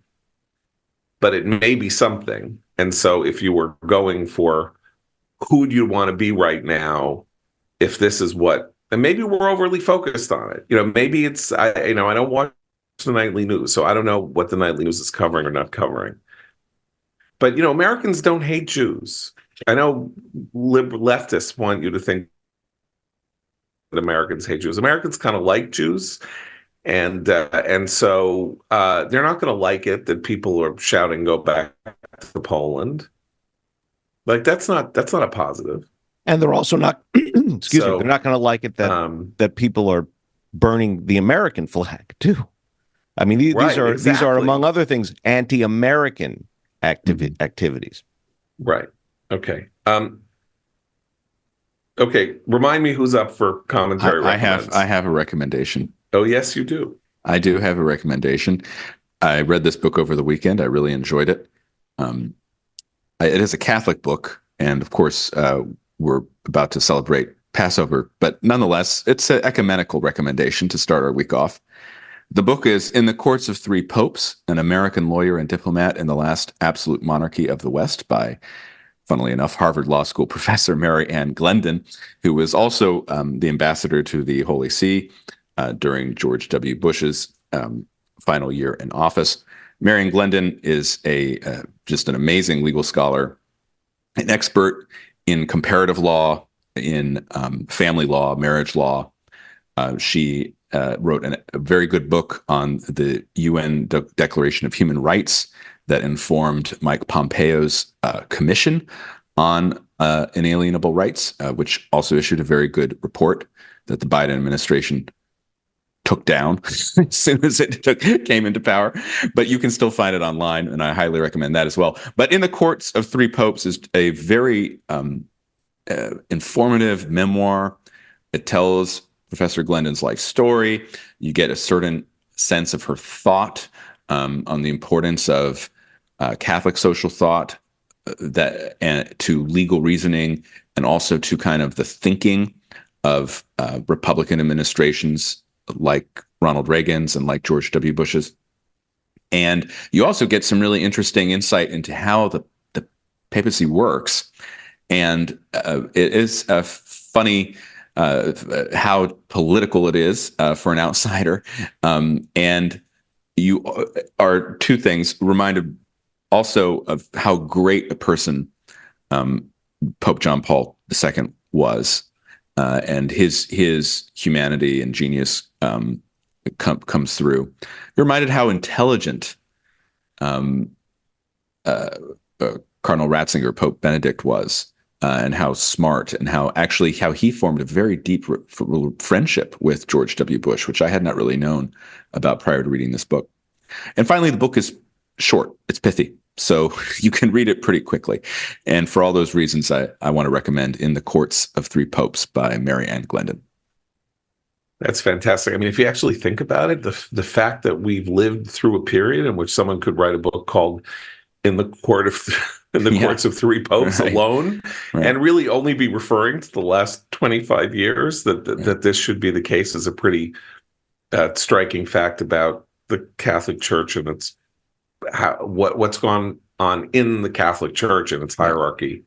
Speaker 1: but it may be something. And so if you were going for who do you want to be right now, if this is what, and maybe we're overly focused on it. Maybe it's, I don't watch the nightly news, so I don't know what the nightly news is covering or not covering. But, Americans don't hate Jews. I know leftists want you to think that Americans hate Jews. Americans kind of like Jews. And so they're not going to like it that people are shouting, go back to Poland. Like, that's not a positive.
Speaker 2: And they're also not, excuse me, they're not going to like it that people are burning the American flag too. I mean, these are among other things anti-American activities.
Speaker 1: Right. Okay. Okay. Remind me who's up for commentary.
Speaker 4: I have a recommendation.
Speaker 1: Oh, yes, you do.
Speaker 4: I do have a recommendation. I read this book over the weekend. I really enjoyed it. It is a Catholic book, and of course, we're about to celebrate Passover, but nonetheless, it's an ecumenical recommendation to start our week off. The book is In the Courts of Three Popes, an American lawyer and diplomat in the last absolute monarchy of the West by, funnily enough, Harvard Law School professor Mary Ann Glendon, who was also the ambassador to the Holy See during George W. Bush's final year in office. Mary Ann Glendon is just an amazing legal scholar, an expert in comparative law, in family law, marriage law. She wrote a very good book on the UN Declaration of Human Rights that informed Mike Pompeo's commission on inalienable rights, which also issued a very good report that the Biden administration took down as soon as it came into power. But you can still find it online, and I highly recommend that as well. But In the Courts of Three Popes is a very informative memoir. It tells Professor Glendon's life story. You get a certain sense of her thought on the importance of Catholic social thought and to legal reasoning, and also to kind of the thinking of Republican administrations like Ronald Reagan's and like George W. Bush's. And you also get some really interesting insight into how the papacy works. And it is funny how political it is for an outsider. And you are two things reminded also of how great a person Pope John Paul II was, and his humanity and genius comes through. You're reminded how intelligent Cardinal Ratzinger, Pope Benedict, was, and how smart, and how he formed a very deep friendship with George W. Bush, which I had not really known about prior to reading this book. And finally, the book is short. It's pithy. So you can read it pretty quickly. And for all those reasons, I want to recommend In the Courts of Three Popes by Mary Ann Glendon.
Speaker 1: That's fantastic. I mean, if you actually think about it, the fact that we've lived through a period in which someone could write a book called In the Courts of Three Popes alone, and really only be referring to the last 25 years, that this should be the case, is a pretty striking fact about the Catholic Church and its what's gone on in the Catholic Church and its hierarchy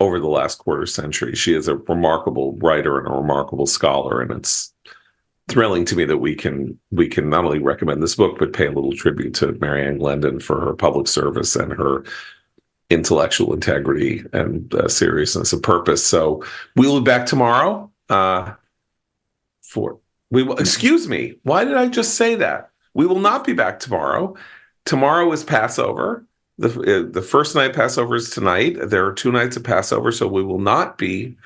Speaker 1: over the last quarter century. She is a remarkable writer and a remarkable scholar, and it's thrilling to me that we can not only recommend this book, but pay a little tribute to Mary Ann Glendon for her public service and her intellectual integrity and seriousness of purpose. So we will be back tomorrow. Excuse me. Why did I just say that? We will not be back tomorrow. Tomorrow is Passover. The first night of Passover is tonight. There are 2 nights of Passover, so we will not be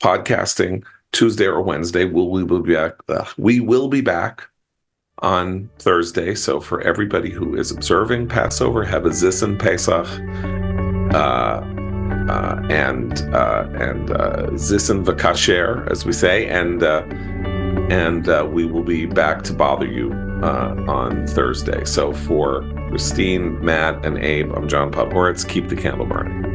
Speaker 1: podcasting Tuesday or Wednesday. We will be back on Thursday. So for everybody who is observing Passover, have a Zissen Pesach, and Zissen V'Kasher, as we say, and we will be back to bother you on Thursday. So for Christine, Matt, and Abe, I'm John Podhoretz. Keep the candle burning.